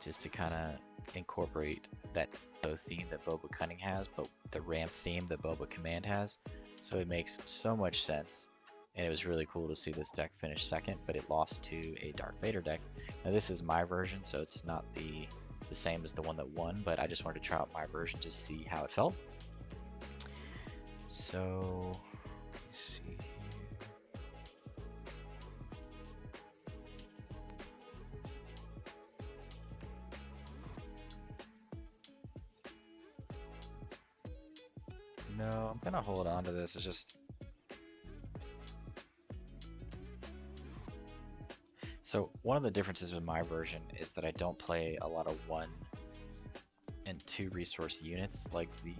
just to kind of incorporate that theme that Boba Cunning has, but the ramp theme that Boba Command has. So it makes so much sense, and it was really cool to see this deck finish second, but it lost to a Darth Vader deck. Now this is my version, so it's not the same as the one that won, but I just wanted to try out my version to see how it felt. So, let me see here. No, I'm gonna hold on to this. It's just, so one of the differences with my version is that I don't play a lot of 1 and 2 resource units like the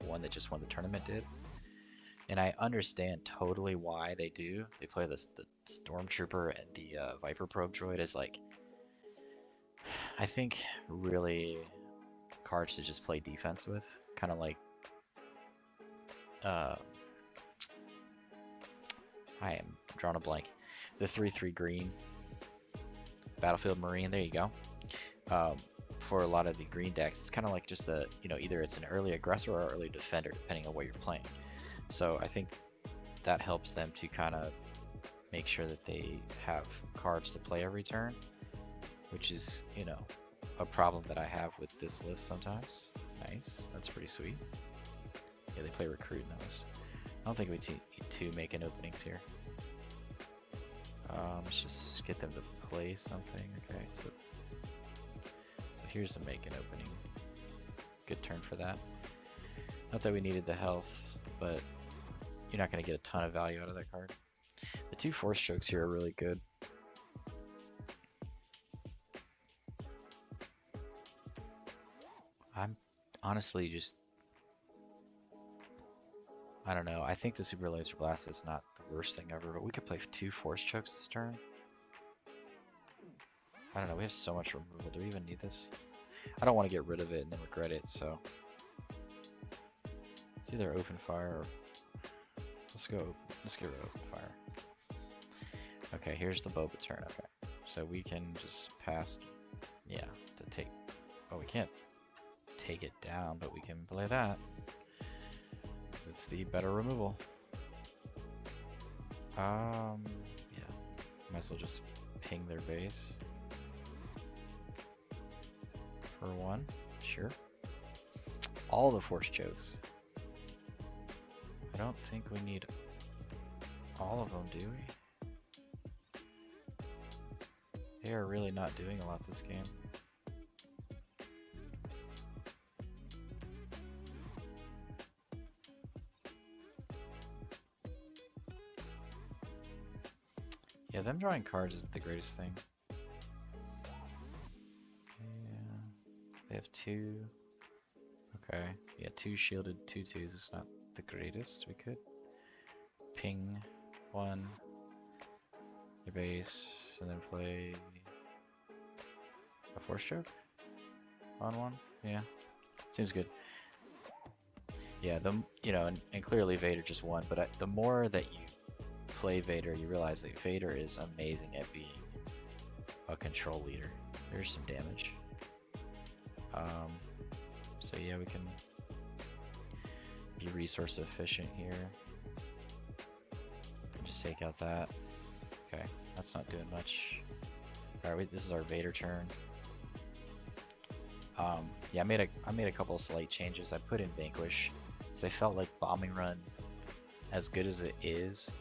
one that just won the tournament did. And I understand totally why they do. They play the Stormtrooper and the Viper Probe Droid as, like, I think, really cards to just play defense with. Kind of like, I am drawing a blank. The 3/3 green Battlefield Marine, there you go. For a lot of the green decks, it's kind of like just a, either it's an early aggressor or early defender, depending on what you're playing. So I think that helps them to kind of make sure that they have cards to play every turn, which is, a problem that I have with this list sometimes. Nice, that's pretty sweet. Yeah, they play Recruit in that list. I don't think we need to make an openings here. Let's just get them to play something. Okay, so here's a make an opening. Good turn for that. Not that we needed the health, but you're not going to get a ton of value out of that card. The 2 force chokes here are really good. I'm honestly just, I don't know. I think the Super Laser Blast is not the worst thing ever, but we could play 2 force chokes this turn. I don't know. We have so much removal. Do we even need this? I don't want to get rid of it and then regret it, so it's either open fire or let's get rid of open fire. Okay, here's the Boba turn. Okay, so we can just pass, yeah, to take, oh, we can't take it down, but we can play that. it's the better removal. Yeah. Might as well just ping their base. For one, sure. All the force chokes. I don't think we need all of them, do we? They are really not doing a lot this game. Yeah, them drawing cards isn't the greatest thing. Yeah, they have 2. Okay, yeah, 2 shielded 2/2s is not the greatest. We could ping 1 your base and then play a force choke on 1. Yeah, seems good. Yeah, and clearly Vader just won, but the more that you play Vader, you realize that Vader is amazing at being a control leader. There's some damage. So yeah, we can be resource efficient here. And just take out that. Okay, that's not doing much. Alright, this is our Vader turn. Yeah, I made a couple of slight changes. I put in Vanquish, because I felt like Bombing Run, as good as it is,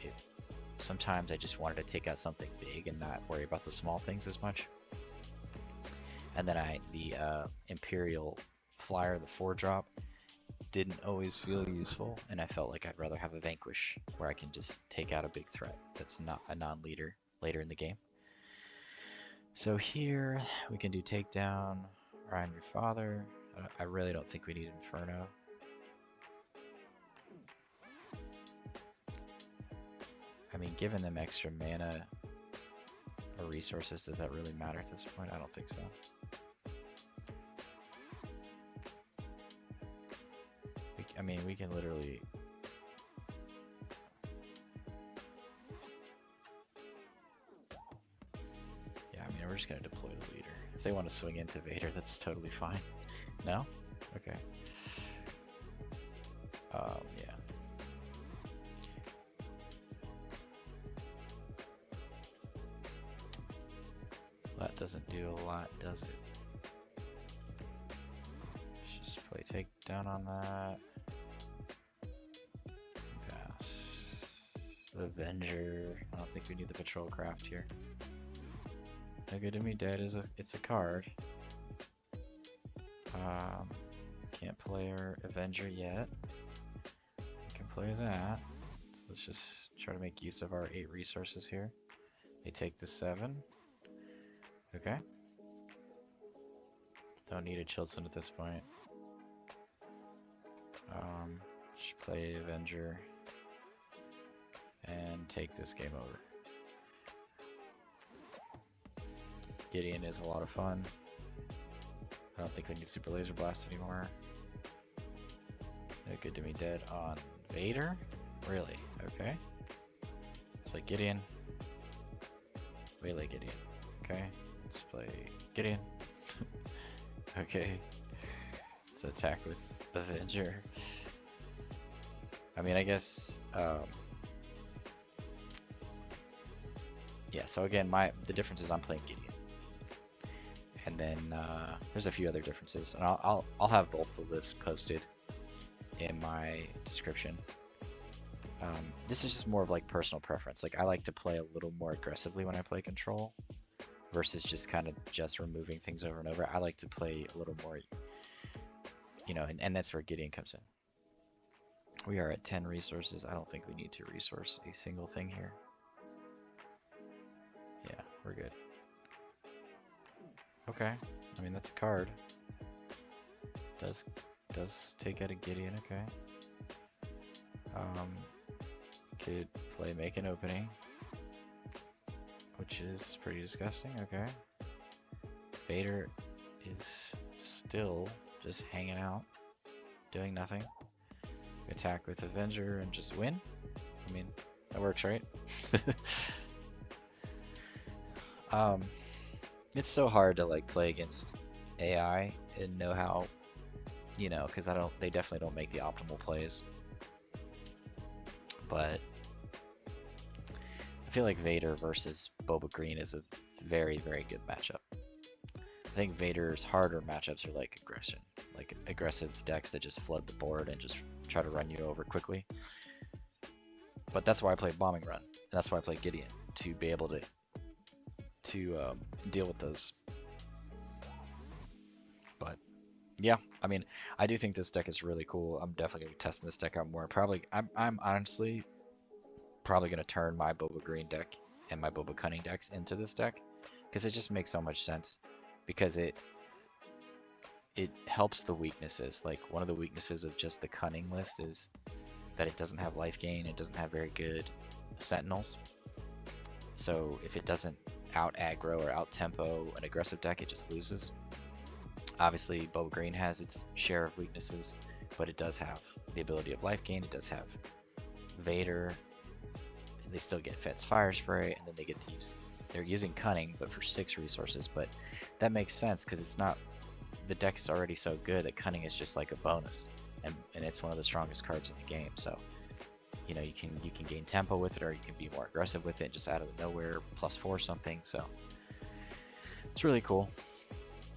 sometimes I just wanted to take out something big and not worry about the small things as much. And then the Imperial Flyer, the 4-drop, didn't always feel useful, and I felt like I'd rather have a Vanquish where I can just take out a big threat that's not a non-leader later in the game. So here we can do Takedown, or I'm your father. I really don't think we need Inferno. I mean, giving them extra mana or resources, does that really matter at this point? I don't think so. I mean, we can literally... Yeah, I mean, we're just going to deploy the leader. If they want to swing into Vader, that's totally fine. No? Okay. Yeah. That doesn't do a lot, does it? Let's just play takedown on that. Pass. Avenger. I don't think we need the patrol craft here. No Good to Me Dead is it's a card. Can't play our Avenger yet. We can play that. So let's just try to make use of our 8 resources here. They take the 7. Okay. Don't need a Chilton at this point. Should play Avenger and take this game over. Gideon is a lot of fun. I don't think we need Super Laser Blast anymore. No Good to Me Dead on Vader? Really? Okay. Let's play Gideon. Waylay Gideon. Okay. Let's play Gideon. Okay. Let's attack with Avenger. I mean, I guess, yeah, so again, the difference is I'm playing Gideon. And then there's a few other differences, and I'll have both the lists posted in my description. This is just more of like personal preference. Like I like to play a little more aggressively when I play control, versus just kind of just removing things over and over. I like to play a little more, you know, and that's where Gideon comes in. We are at 10 resources. I don't think we need to resource a single thing here. Yeah, we're good. Okay, I mean that's a card. Does take out a Gideon, okay. Could play Make an Opening, which is pretty disgusting, okay. Vader is still just hanging out, doing nothing. Attack with Avenger and just win. I mean, that works, right? It's so hard to like play against AI and know how, you know, because they definitely don't make the optimal plays. but I feel like Vader versus Boba Green is a very, very good matchup. I think Vader's harder matchups are like aggression, like aggressive decks that just flood the board and just try to run you over quickly. But that's why I play Bombing Run. And that's why I play Gideon, to be able to deal with those. But yeah, I mean, I do think this deck is really cool. I'm definitely gonna be testing this deck out more. I'm honestly probably gonna turn my Boba Green deck and my Boba Cunning decks into this deck, because it just makes so much sense. Because it helps the weaknesses. Like, one of the weaknesses of just the Cunning list is that it doesn't have life gain. It doesn't have very good Sentinels. So if it doesn't out aggro or out tempo an aggressive deck, it just loses. Obviously, Boba Green has its share of weaknesses, but it does have the ability of life gain. It does have Vader. They still get Fett's Fire Spray, and then they get to use. They're using Cunning, but for 6 resources. But that makes sense because it's not. The deck is already so good that Cunning is just like a bonus, and it's one of the strongest cards in the game. So, you know, you can gain tempo with it, or you can be more aggressive with it, just out of nowhere, +4 something. So it's really cool.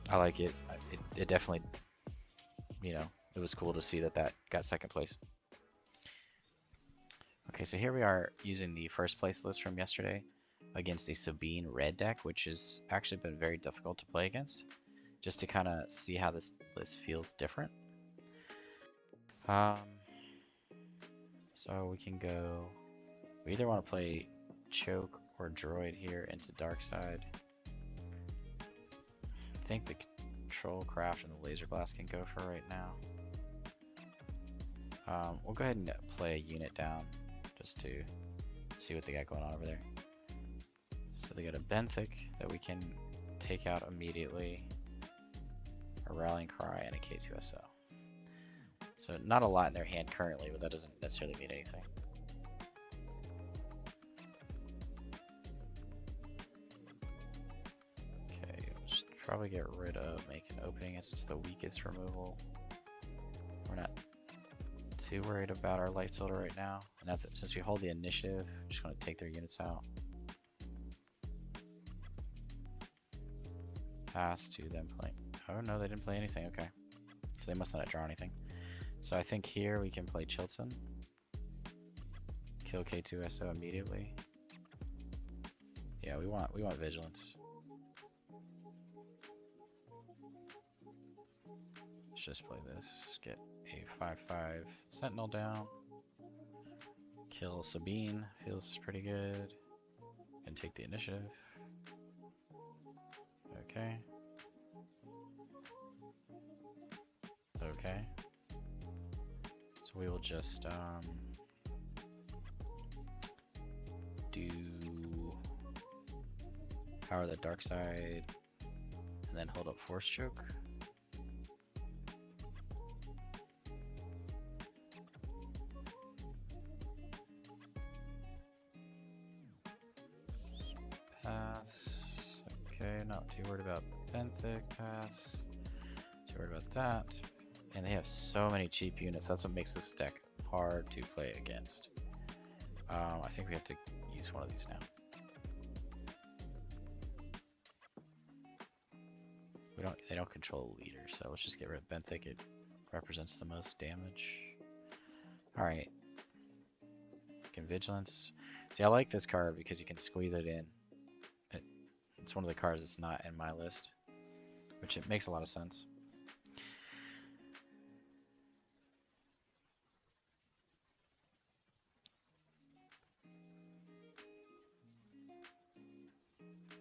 I like it. It definitely, you know, it was cool to see that got 2nd place. Okay, so here we are using the 1st place list from yesterday against a Sabine red deck, which has actually been very difficult to play against, just to kind of see how this list feels different. So we can go, we either want to play Choke or Droid here into Dark Side. I think the Control Craft and the Laser Blast can go for right now. We'll go ahead and play a unit down just to see what they got going on over there. So they got a Benthic that we can take out immediately, a Rallying Cry, and a K2SO. So not a lot in their hand currently, but that doesn't necessarily mean anything. Okay, we'll just probably get rid of Make an Opening as it's the weakest removal. We're not too worried about our Life Tilter right now. And since we hold the initiative, I'm just going to take their units out. Pass to them playing. Oh no, they didn't play anything. Okay, so they must not draw anything. So I think here we can play Chilton, kill K2SO immediately. Yeah, we want Vigilance. Let's just play this. Get a 5/5 Sentinel down. Kill Sabine. Feels pretty good. And take the initiative. Okay. Okay. So we will just do Power the Dark Side and then hold up Force Choke. Pass. Okay, not too worried about Benthic. Pass. Too worried about that. And they have so many cheap units. That's what makes this deck hard to play against. I think we have to use one of these now. They don't control the leader, so let's just get rid of Benthic. It represents the most damage. All right. Can Vigilance. See, I like this card because you can squeeze it in. It's one of the cards that's not in my list, which it makes a lot of sense.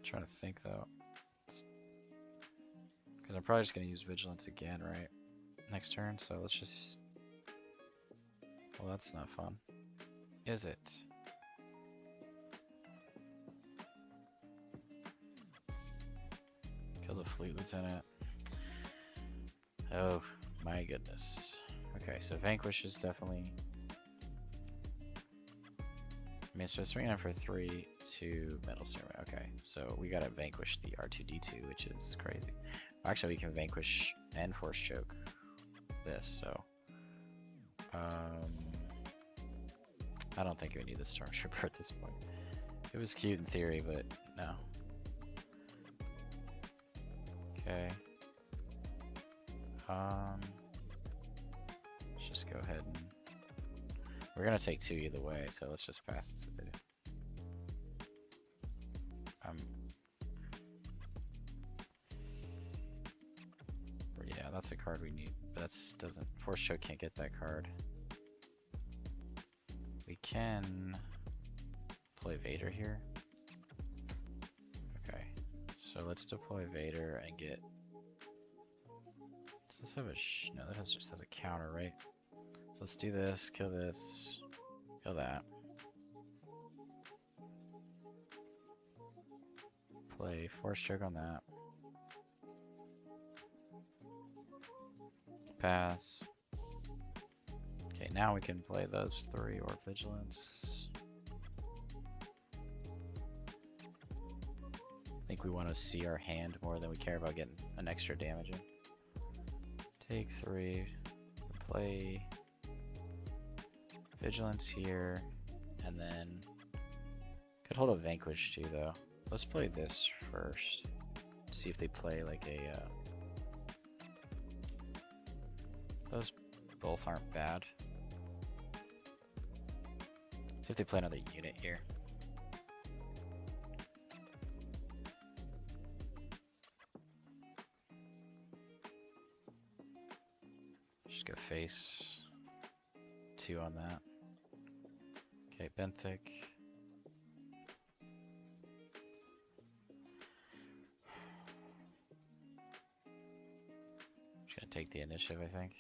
Trying to think though, because I'm probably just going to use Vigilance again, right? Next turn, so let's just. Well, that's not fun. Is it? Kill the Fleet Lieutenant. Oh my goodness. Okay, so Vanquish is definitely. I mean, so swinging for 3 to Metal Stairway. Okay, so we gotta vanquish the R2D2, which is crazy. Actually, we can vanquish and Force Choke this, so. I don't think we need the Stormtrooper at this point. It was cute in theory, but no. Okay. Let's just go ahead and... We're gonna take 2 either way, so let's just pass this with it. Yeah, that's a card we need. But that's doesn't... Force Choke can't get that card. We can play Vader here. Okay, so let's deploy Vader and get... Does this have a no, that just has a counter, right? So let's do this, kill that. Play Force Choke on that. Pass. Okay, now we can play those 3 or Vigilance. I think we want to see our hand more than we care about getting an extra damage in. Take 3, play Vigilance here, and then could hold a Vanquish too though. Let's play this first. See if they play like a those both aren't bad. See if they play another unit here. Just go face 2 on that. Okay, Benthic. Just gonna take the initiative, I think.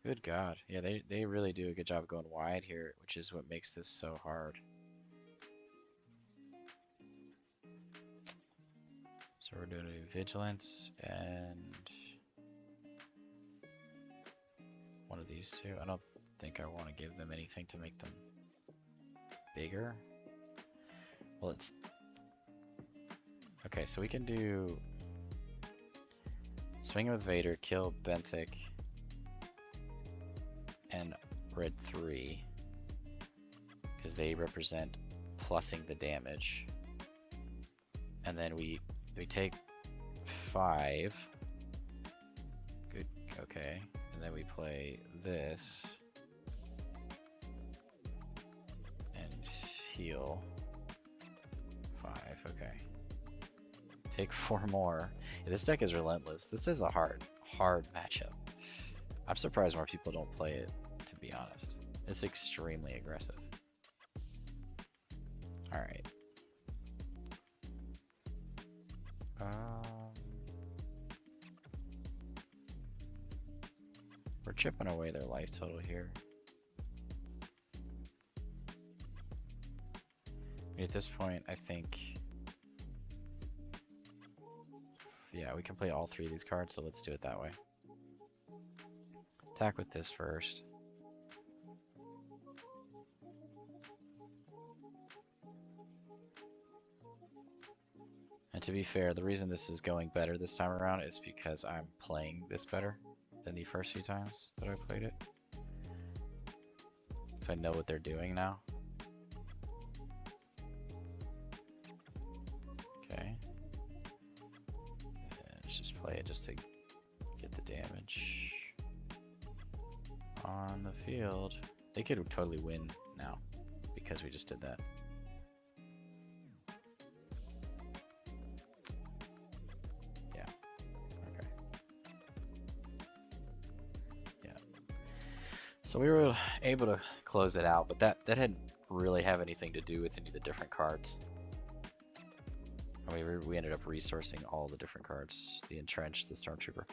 Good God. Yeah, they really do a good job of going wide here, which is what makes this so hard. So we're doing a Vigilance and one of these 2. I don't think I want to give them anything to make them bigger. Well, it's... Okay, so we can do... Swing with Vader, kill Benthic, and red 3, because they represent plussing the damage. And then we take 5. Good, okay. And then we play this and heal 5. Okay. Take 4 more. Yeah, this deck is relentless. This is a hard matchup. I'm surprised more people don't play it, to be honest. It's extremely aggressive. Alright. We're chipping away their life total here. At this point, I think... Yeah, we can play all 3 of these cards, so let's do it that way. Attack with this first. And to be fair, the reason this is going better this time around is because I'm playing this better than the first few times that I played it. So I know what they're doing now. Okay. And let's just play it just to get the damage on the field. They could totally win now because we just did that. Yeah. Okay. Yeah. So we were able to close it out, but that didn't really have anything to do with any of the different cards. I mean, we ended up resourcing all the different cards. The Entrenched, the Stormtrooper.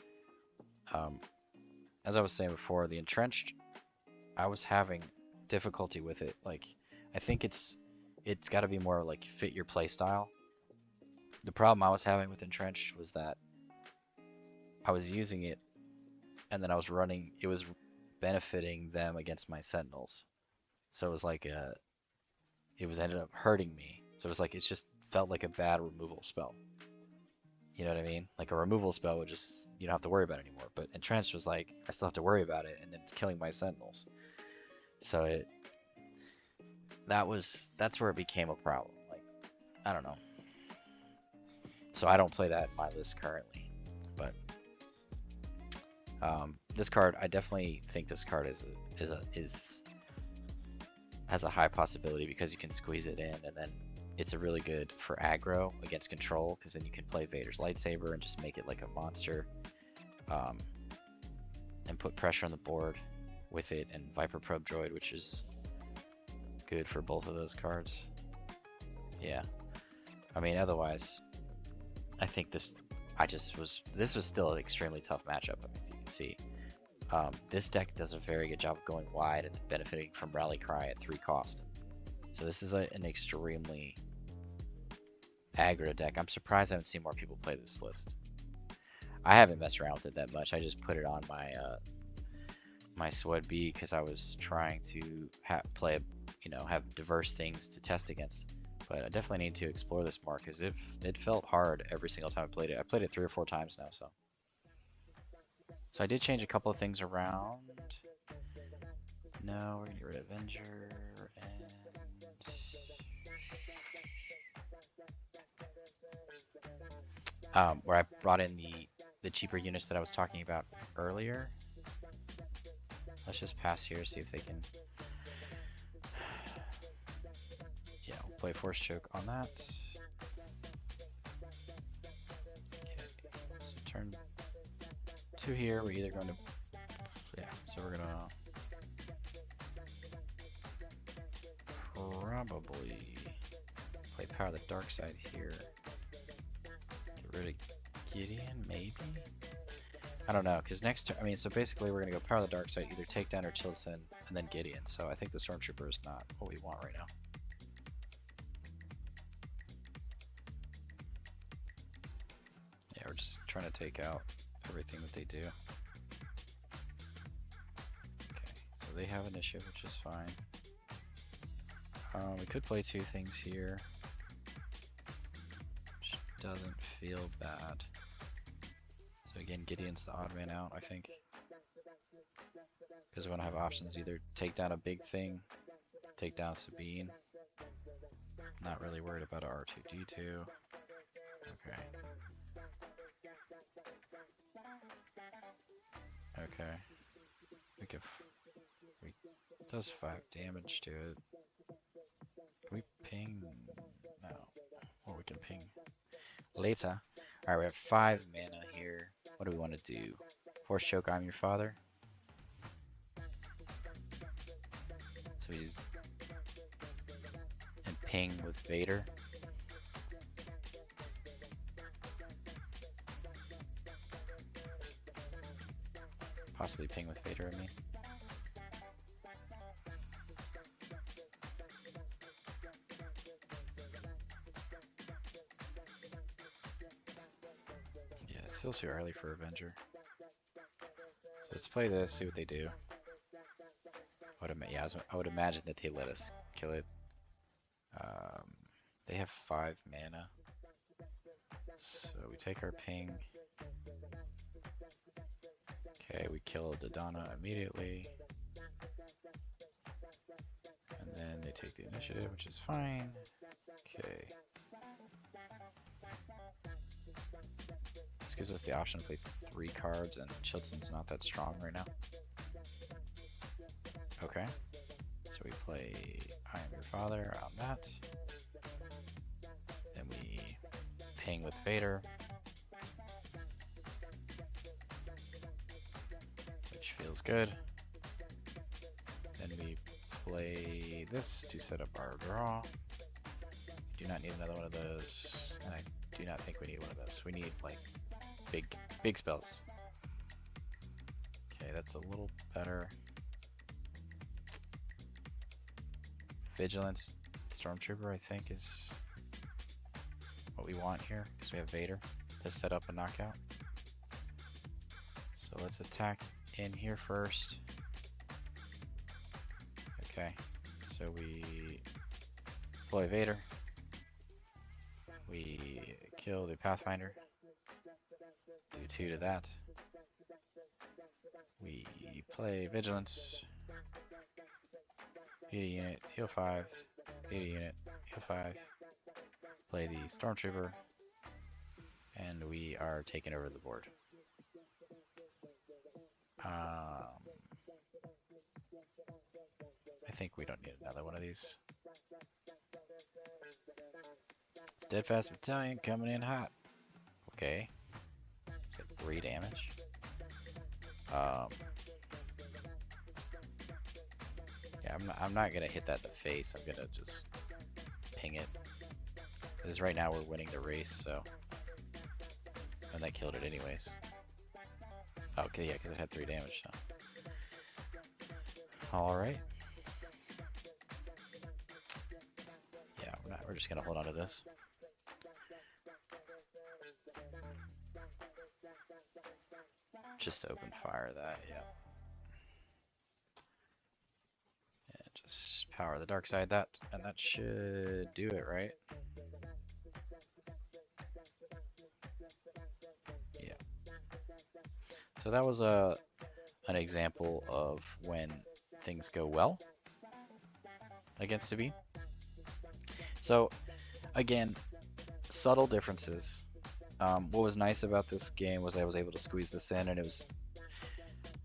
As I was saying before, the Entrenched, I was having difficulty with it. Like, I think it's got to be more like fit your play style. The problem I was having with Entrenched was that I was using it, and then I was running. It was benefiting them against my Sentinels, so it was like it was ended up hurting me. So it was like it just felt like a bad removal spell. You know what I mean? Like a removal spell would just, you don't have to worry about it anymore. But Entrenched was like, I still have to worry about it, and it's killing my Sentinels. So that's where it became a problem. Like, I don't know. So I don't play that in my list currently, but this card, I definitely think this card has a high possibility because you can squeeze it in, and then it's a really good for aggro against control, because then you can play Vader's lightsaber and just make it like a monster, and put pressure on the board with it, and Viper Probe Droid, which is good for both of those cards. Yeah, I mean, otherwise, I think this was still an extremely tough matchup. I mean, you can see. This deck does a very good job of going wide and benefiting from Rally Cry at 3 cost. So this is an extremely aggro deck. I'm surprised I haven't seen more people play this list. I haven't messed around with it that much. I just put it on my my Swed B because I was trying to play, have diverse things to test against. But I definitely need to explore this more because it felt hard every single time I played it. I played it 3 or 4 times now, so. So I did change a couple of things around. No, we're gonna get rid of Avenger and where I brought in the cheaper units that I was talking about earlier. Let's just pass here, see if they can. Yeah, we'll play Force Choke on that. Okay, so turn 2 here. We're either going to, yeah. So we're gonna probably play Power the Dark Side here. Get rid of Gideon, maybe. I don't know, because next turn, I mean, so basically we're gonna go Power the Dark Side, either take down or Chilson, and then Gideon. So I think the Stormtrooper is not what we want right now. Yeah, we're just trying to take out everything that they do. Okay, so they have initiative, which is fine. We could play 2 things here, which doesn't feel bad. So again, Gideon's the odd man out, I think, because we want to have options, either take down a big thing, take down Sabine. Not really worried about a R2-D2. Okay. Okay. It does 5 damage to it. Can we ping? No. Or we can ping later. Alright, we have 5 mana here. What do we want to do? Force Choke, I'm your father. So we use and ping with Vader. Possibly ping with Vader, I mean. Yeah, it's still too early for Avenger. So let's play this, see what they do. I would imagine that they let us kill it. They have 5 mana. So we take our ping. Okay, we kill Dodonna immediately. And then they take the initiative, which is fine. Okay. This gives us the option to play 3 cards, and Chilton's not that strong right now. Okay. So we play I Am Your Father on that. Then we ping with Vader. Feels good. Then we play this to set up our draw. Do not need another one of those, and I do not think we need one of those. We need like big spells. Okay, that's a little better. Vigilance Stormtrooper, I think, is what we want here, because we have Vader to set up a knockout. So let's attack in here first. Okay, so we deploy Vader. We kill the Pathfinder. Do 2 to that. We play Vigilance. Beat a unit, heal 5, 80 unit, heal 5. Play the Stormtrooper, and we are taking over the board. I think we don't need another one of these. Steadfast Battalion coming in hot. Okay. Get 3 damage. Yeah, I'm not gonna hit that in the face. I'm gonna just ping it. Because right now we're winning the race, so. And that killed it anyways. Okay, yeah, because it had 3 damage, so. Alright. Yeah, we're just gonna hold on to this. Just to open fire that, yeah. And just power the dark side that, and that should do it, right? Yeah. So that was an example of when things go well against Sabine. So again, subtle differences. What was nice about this game was I was able to squeeze this in, and it was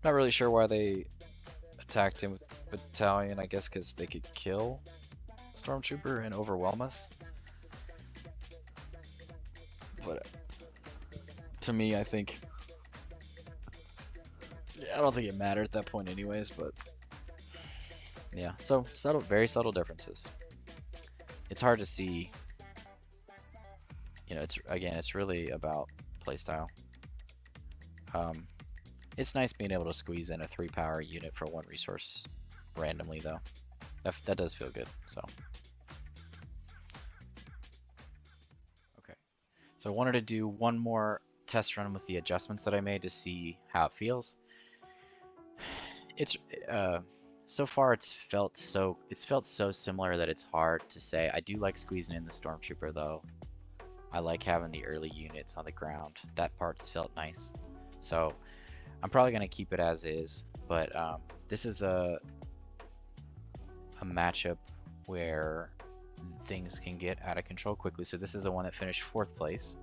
not really sure why they attacked him with battalion. I guess because they could kill Stormtrooper and overwhelm us. But to me, I think I don't think it mattered at that point, anyways. But yeah, so subtle, very subtle differences. It's hard to see. You know, it's really about playstyle. It's nice being able to squeeze in a 3 power unit for 1 resource randomly, though. That does feel good. So, okay. So I wanted to do one more test run with the adjustments that I made to see how it feels. It's so far it's felt so similar that it's hard to say. I do like squeezing in the Stormtrooper though. I like having the early units on the ground. That part's felt nice. So I'm probably gonna keep it as is, but this is a matchup where things can get out of control quickly. So this is the one that finished 4th place.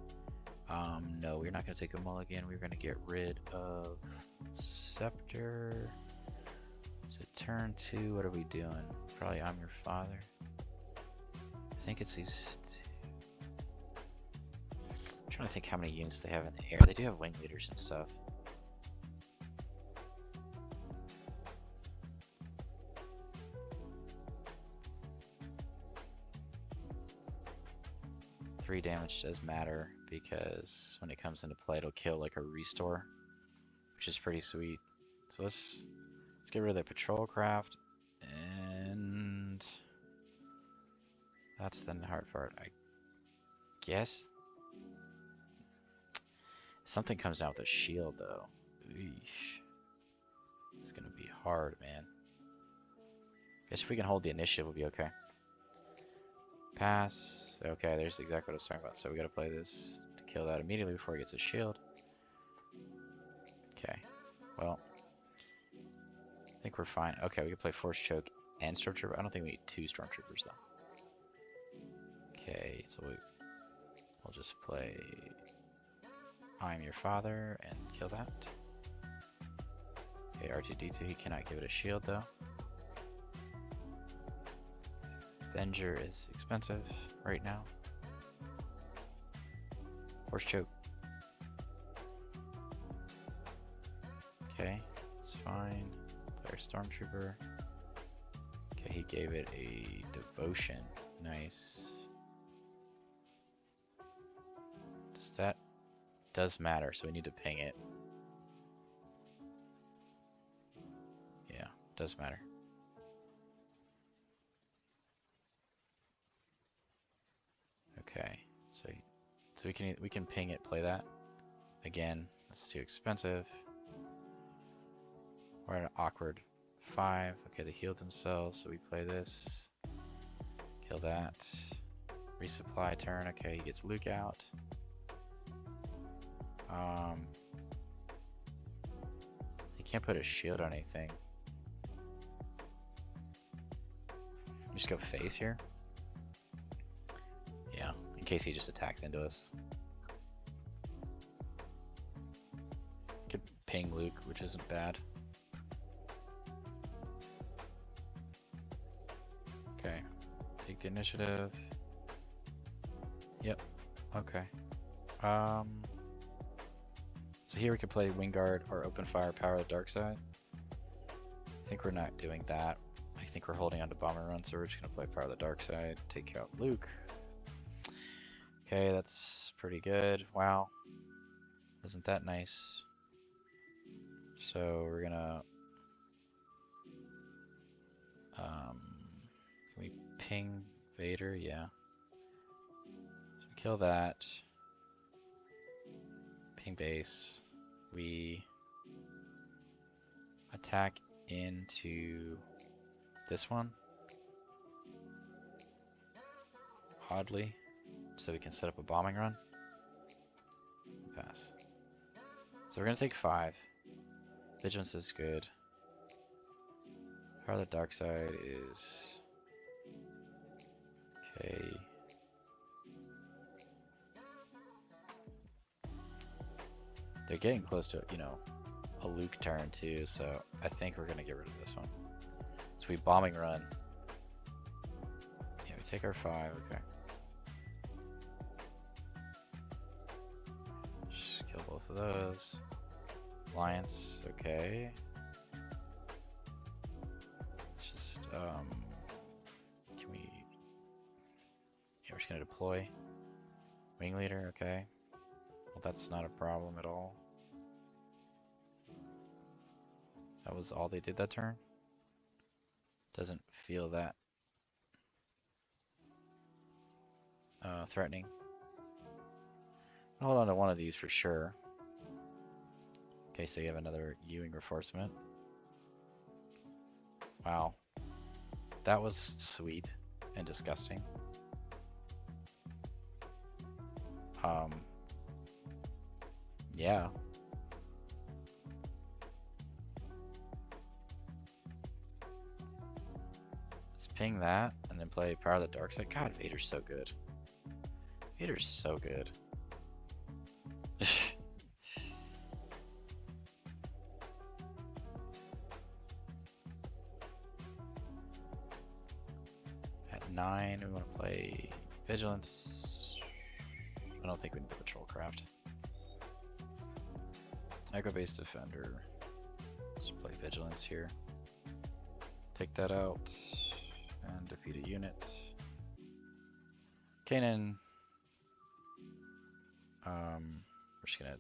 No, we're not gonna take a mulligan. We're gonna get rid of Scepter. So turn 2, what are we doing? Probably I'm Your Father. I think it's these two. I'm trying to think how many units they have in the air. They do have wing leaders and stuff. Three damage does matter because when it comes into play, it'll kill like a restore, which is pretty sweet. So let's get rid of the patrol craft, and that's the hard part, I guess. Something comes out with a shield though. Eesh. It's gonna be hard, man. Guess if we can hold the initiative, we'll be okay. Pass. Okay, there's exactly what I was talking about. So we gotta play this to kill that immediately before he gets a shield. Okay. Well, I think we're fine. Okay, we can play Force Choke and Stormtrooper. I don't think we need 2 Stormtroopers though. Okay, so we'll just play I'm Your Father and kill that. Okay, R2-D2, he cannot give it a shield though. Avenger is expensive right now. Force Choke. Okay, it's fine. Player Stormtrooper. Okay, he gave it a devotion. Nice. That does matter, so we need to ping it. Yeah, does matter. Okay, so we can ping it, play that. Again, that's too expensive. We're at an awkward 5. Okay, they healed themselves, so we play this. Kill that. Resupply turn. Okay, he gets Luke out. He can't put a shield on anything. Just go face here. case he just attacks into us. Could ping Luke, which isn't bad. Okay, take the initiative. Yep, okay. So here we could play Wingguard or Open Fire, Power of the Dark Side. I think we're not doing that. I think we're holding on to Bomber Run, so we're just gonna play Power of the Dark Side, take out Luke. Okay, that's pretty good. Wow, isn't that nice? So we're gonna can we ping Vader? Yeah. So kill that. Ping base. We attack into this one. Oddly. So we can set up a bombing run. Pass. So we're gonna take 5. Vigilance is good. Power of the Dark Side is okay. They're getting close to, you know, a Luke turn too, so I think we're gonna get rid of this one. So we bombing run. Yeah, we take our 5, okay. Just kill both of those. Alliance, okay. Let's just, can we, yeah, we're just gonna deploy. Wing leader, okay. Well, that's not a problem at all. That was all they did that turn? Doesn't feel that threatening. I'll hold on to one of these for sure. In case they have another Ewing reinforcement. Wow. That was sweet and disgusting. Yeah. Just ping that and then play Power of the Dark Side. God, Vader's so good. Vader's so good. At 9, we want to play Vigilance. I don't think we need the Patrol Craft. Echo-based Defender. Just play Vigilance here. Take that out and defeat a unit. Kanan. We're just gonna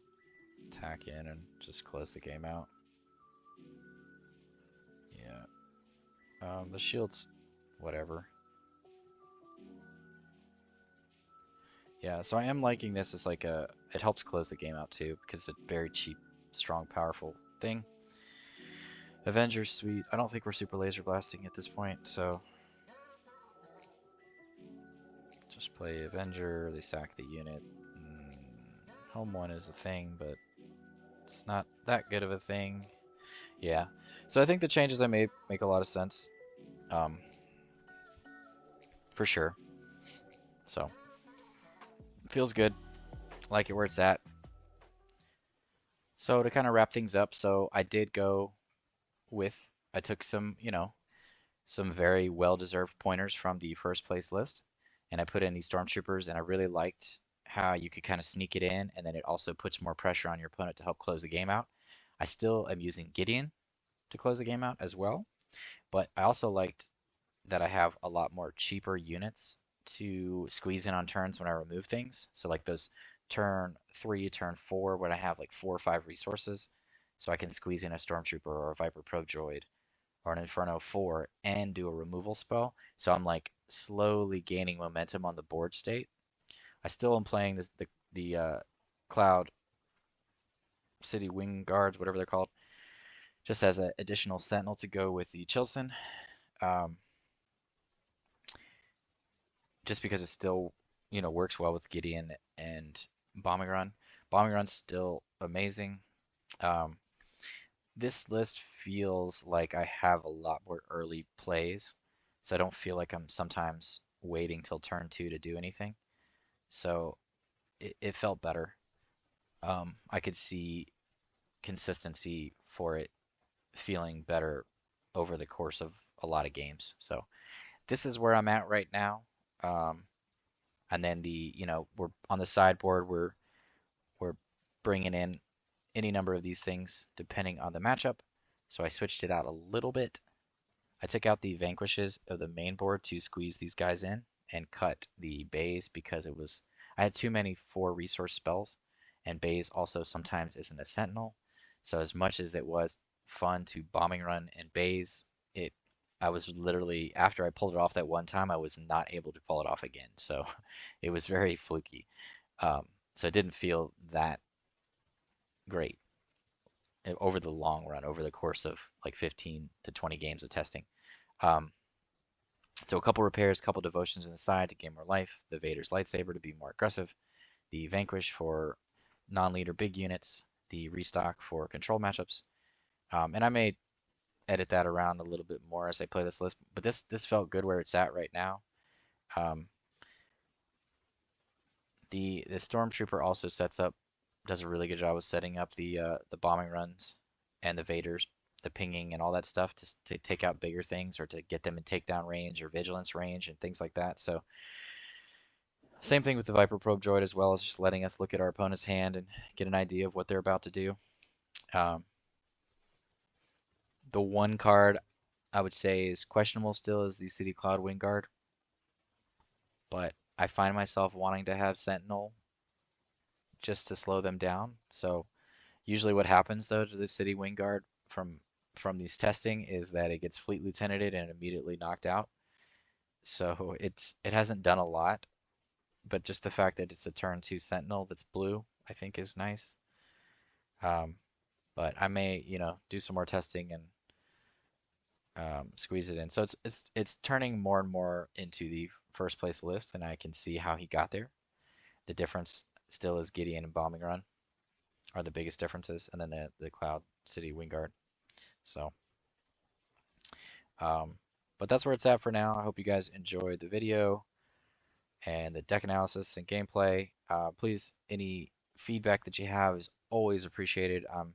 attack in and just close the game out. Yeah. The shield's whatever. Yeah, so I am liking this as like a, it helps close the game out too, because it's a very cheap, strong, powerful thing. Avengers, sweet. I don't think we're super laser blasting at this point, so just play Avenger, they sack the unit. Home 1 is a thing, but it's not that good of a thing. Yeah, so I think the changes I made make a lot of sense. For sure. So, feels good. Like it where it's at. So to kind of wrap things up, so I did go with, I took some, you know, some very well-deserved pointers from the first place list, and I put in these Stormtroopers, and I really liked how you could kind of sneak it in, and then it also puts more pressure on your opponent to help close the game out. I still am using Gideon to close the game out as well, but I also liked that I have a lot more cheaper units to squeeze in on turns when I remove things. So like those turn 3, turn 4, when I have like 4 or 5 resources, so I can squeeze in a Stormtrooper or a Viper Probe Droid or an Inferno 4 and do a removal spell. So I'm like slowly gaining momentum on the board state. I still am playing this, the Cloud City Wing Guards, whatever they're called, just as an additional Sentinel to go with the Chilson. Just because it still, you know, works well with Gideon and Bombing Run. Bombing Run's still amazing. This list feels like I have a lot more early plays, so I don't feel like I'm sometimes waiting till turn 2 to do anything. So it felt better. I could see consistency for it feeling better over the course of a lot of games. So this is where I'm at right now. Um, and then we're on the sideboard. We're bringing in any number of these things depending on the matchup. So I switched it out a little bit. I took out the vanquishes of the main board to squeeze these guys in and cut the bays because I had too many 4 resource spells, and bays also sometimes isn't a sentinel. So as much as it was fun to bombing run and bays, it I was literally, after I pulled it off that one time, I was not able to pull it off again. So it was very fluky. So it didn't feel that great over the long run, over the course of like 15 to 20 games of testing. Um, so a couple repairs, a couple devotions on the side to gain more life. The Vader's lightsaber to be more aggressive. The Vanquish for non-leader big units. The restock for control matchups. And I may edit that around a little bit more as I play this list, but this felt good where it's at right now. Um, the Stormtrooper also does a really good job of setting up the bombing runs and the Vaders, the pinging and all that stuff to take out bigger things or to get them in takedown range or vigilance range and things like that. So same thing with the Viper Probe Droid, as well as just letting us look at our opponent's hand and get an idea of what they're about to do. Um, the one card I would say is questionable still is the City Cloud Wingguard, but I find myself wanting to have Sentinel just to slow them down. So usually what happens though to the City Wingguard from these testing is that it gets Fleet Lieutenanted and immediately knocked out. So it hasn't done a lot, but just the fact that it's a turn 2 Sentinel that's blue, I think is nice. Um, but I may, do some more testing and squeeze it in. So it's turning more and more into the first place list, and I can see how he got there. The difference still is Gideon and Bombing Run are the biggest differences, and then the Cloud City Wingguard. So, but that's where it's at for now. I hope you guys enjoyed the video and the deck analysis and gameplay. Please, any feedback that you have is always appreciated. I'm,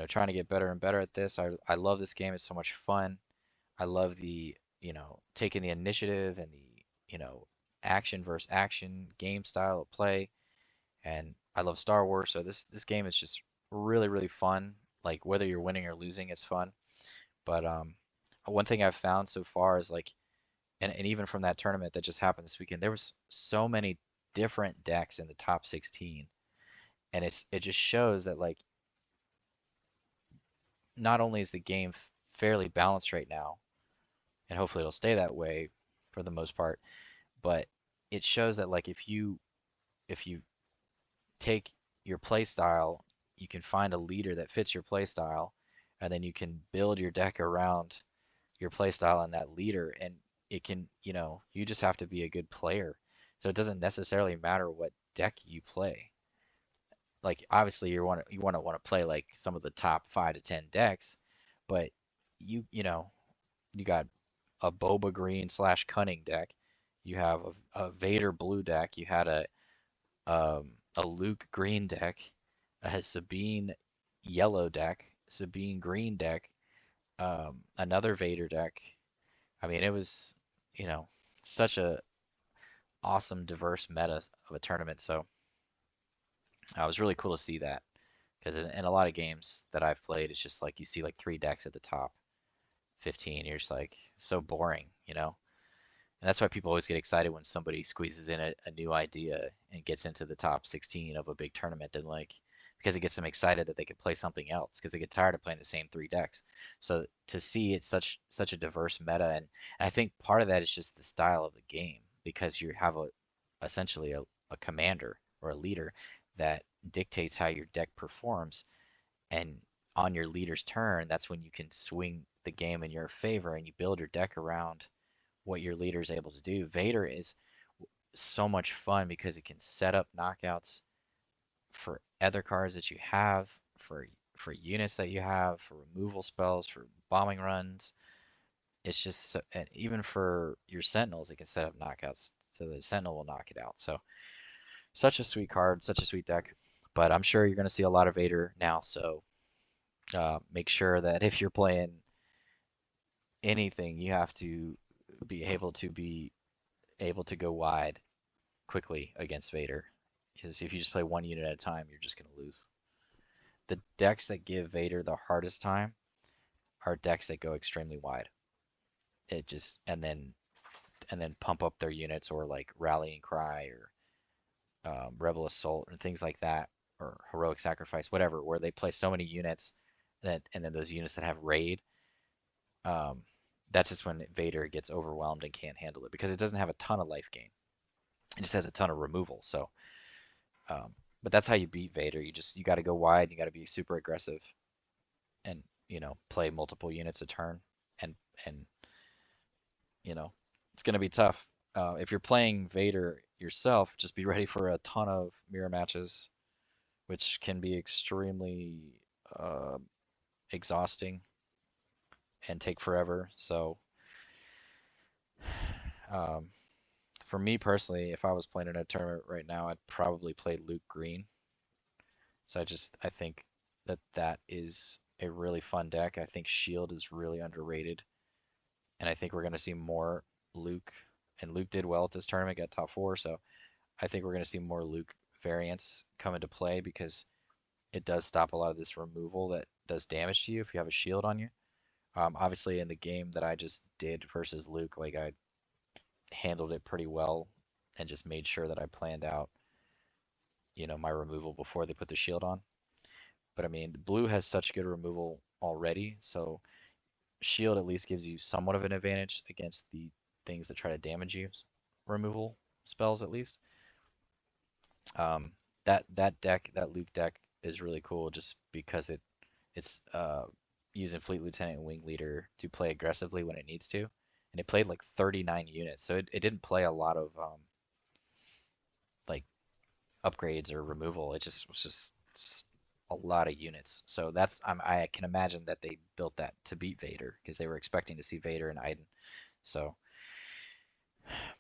trying to get better and better at this. I love this game. It's so much fun. I love the, taking the initiative and the, action versus action game style of play. And I love Star Wars, so this game is just really, really fun. Like whether you're winning or losing, it's fun. But one thing I've found so far is like, and even from that tournament that just happened this weekend, there was so many different decks in the top 16, and it just shows that like not only is the game fairly balanced right now, and hopefully it'll stay that way for the most part, but it shows that like if you take your play style, you can find a leader that fits your play style, and then you can build your deck around your play style and that leader, and it can, you just have to be a good player. So it doesn't necessarily matter what deck you play. Like obviously you want to play like some of the top 5 to 10 decks, but you got a Boba green / Cunning deck. You have a Vader blue deck. You had a Luke green deck, a Sabine yellow deck, Sabine green deck, another Vader deck. I mean, it was, you know, such a awesome, diverse meta of a tournament. So it was really cool to see that because in a lot of games that I've played, it's just like you see like 3 decks at the top 15. You're just like so boring. And that's why people always get excited when somebody squeezes in a new idea and gets into the top 16 of a big tournament. Then like because it gets them excited that they could play something else because they get tired of playing the same 3 decks. So to see it's such a diverse meta, and I think part of that is just the style of the game because you have essentially a commander or a leader that dictates how your deck performs, and on your leader's turn, that's when you can swing the game in your favor and you build your deck around what your leader is able to do. Vader is so much fun because it can set up knockouts for other cards that you have, for units that you have, for removal spells, for bombing runs. It's just and even for your sentinels, it can set up knockouts So the Sentinel will knock it out. So such a sweet card, such a sweet deck. But I'm sure you're going to see a lot of Vader now. So make sure that if you're playing anything, you have to be able to go wide quickly against Vader. Because if you just play one unit at a time, you're just going to lose. The decks that give Vader the hardest time are decks that go extremely wide. It just and then pump up their units, or like Rallying Cry or Rebel Assault and things like that, or Heroic Sacrifice, whatever, where they play so many units and then those units that have raid. That's just when Vader gets overwhelmed and can't handle it because it doesn't have a ton of life gain. It just has a ton of removal. So, but that's how you beat Vader. You got to go wide. You got to be super aggressive, and play multiple units a turn, and it's gonna be tough. If you're playing Vader yourself, just be ready for a ton of mirror matches, which can be extremely exhausting and take forever. So, for me personally, if I was playing in a tournament right now, I'd probably play Luke Green. So I think that is a really fun deck. I think Shield is really underrated, and I think we're going to see more Luke. And Luke did well at this tournament, got top 4. So I think we're going to see more Luke variants come into play because it does stop a lot of this removal that does damage to you if you have a shield on you. Obviously, in the game that I just did versus Luke, like I handled it pretty well and just made sure that I planned out, my removal before they put the shield on. But I mean, blue has such good removal already, so shield at least gives you somewhat of an advantage against the things that try to damage you. Removal spells at least. That deck, that Luke deck, is really cool just because it's using Fleet Lieutenant and Wing Leader to play aggressively when it needs to, and it played like 39 units, so it didn't play a lot of like upgrades or removal. It was just a lot of units. So I can imagine that they built that to beat Vader because they were expecting to see Vader and Iden. So,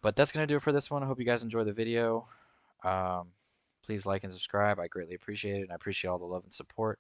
but that's gonna do it for this one. I hope you guys enjoy the video. Please like and subscribe. I greatly appreciate it, and I appreciate all the love and support.